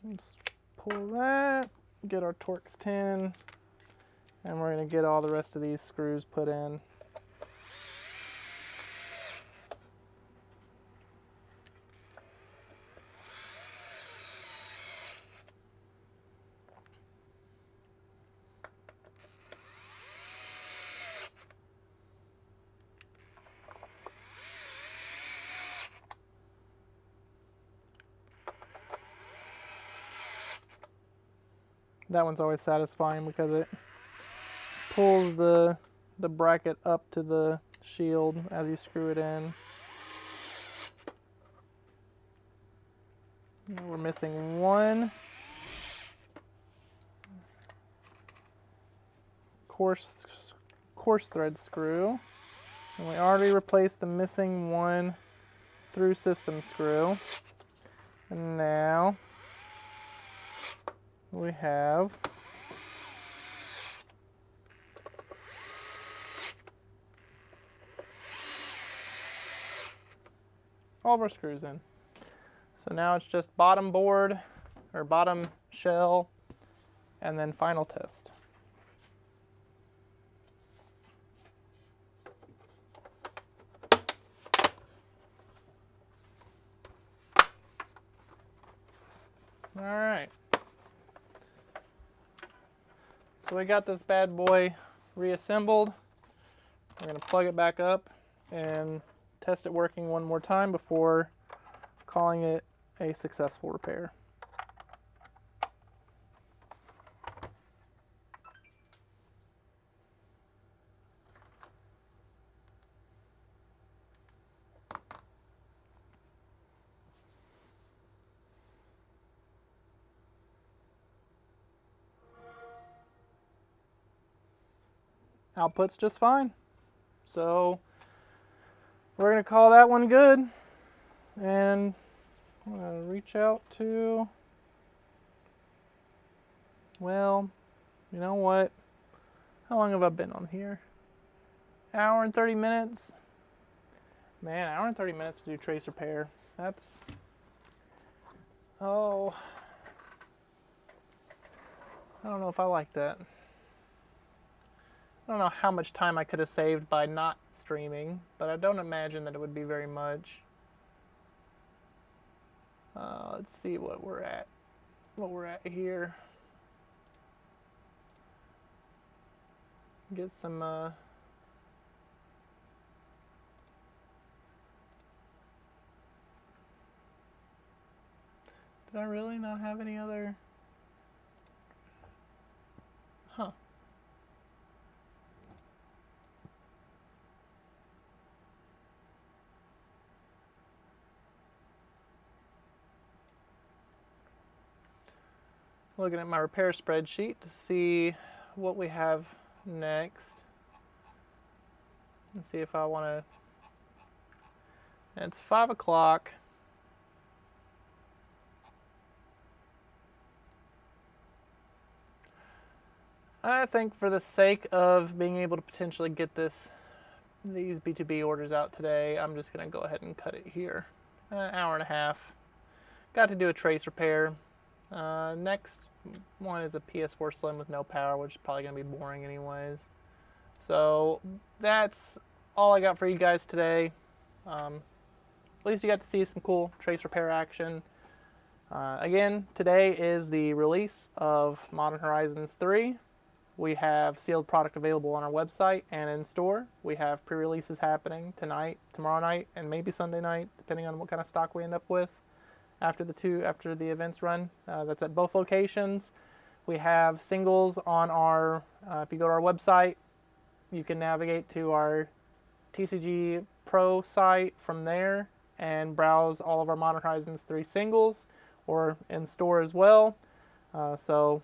[SPEAKER 1] let's pull that, get our Torx 10, and we're going to get all the rest of these screws put in. That one's always satisfying because it pulls the bracket up to the shield as you screw it in. Now we're missing one coarse thread screw, and we already replaced the missing one through system screw, and now we have all of our screws in. So now it's just bottom board or bottom shell and then final test. All right. So we got this bad boy reassembled. We're going to plug it back up and test it working one more time before calling it a successful repair. Output's just fine. So we're going to call that one good. And I'm going to reach out to, well, you know what? How long have I been on here? Hour and 30 minutes. Man, hour and 30 minutes to do trace repair. That's, oh, I don't know if I like that. I don't know how much time I could have saved by not streaming, but I don't imagine that it would be very much. Let's see what we're at here. get some did I really not have any other? Huh. Looking at my repair spreadsheet to see what we have next. And see if I want to. It's 5 o'clock. I think for the sake of being able to potentially get these B2B orders out today, I'm just going to go ahead and cut it here. An hour and a half. Got to do a trace repair. Next one is a PS4 Slim with no power, which is probably going to be boring anyways. So that's all I got for you guys today. At least you got to see some cool trace repair action. Again, today is the release of Modern Horizons 3. We have sealed product available on our website and in store. We have pre-releases happening tonight, tomorrow night, and maybe Sunday night, depending on what kind of stock we end up with after the events run. That's at both locations. We have singles on our, if you go to our website, you can navigate to our TCG Pro site from there and browse all of our Modern Horizons 3 singles, or in store as well. So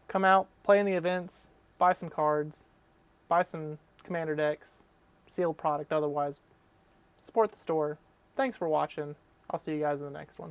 [SPEAKER 1] come out, play in the events, buy some cards, buy some commander decks, sealed product otherwise. Support the store. Thanks for watching. I'll see you guys in the next one.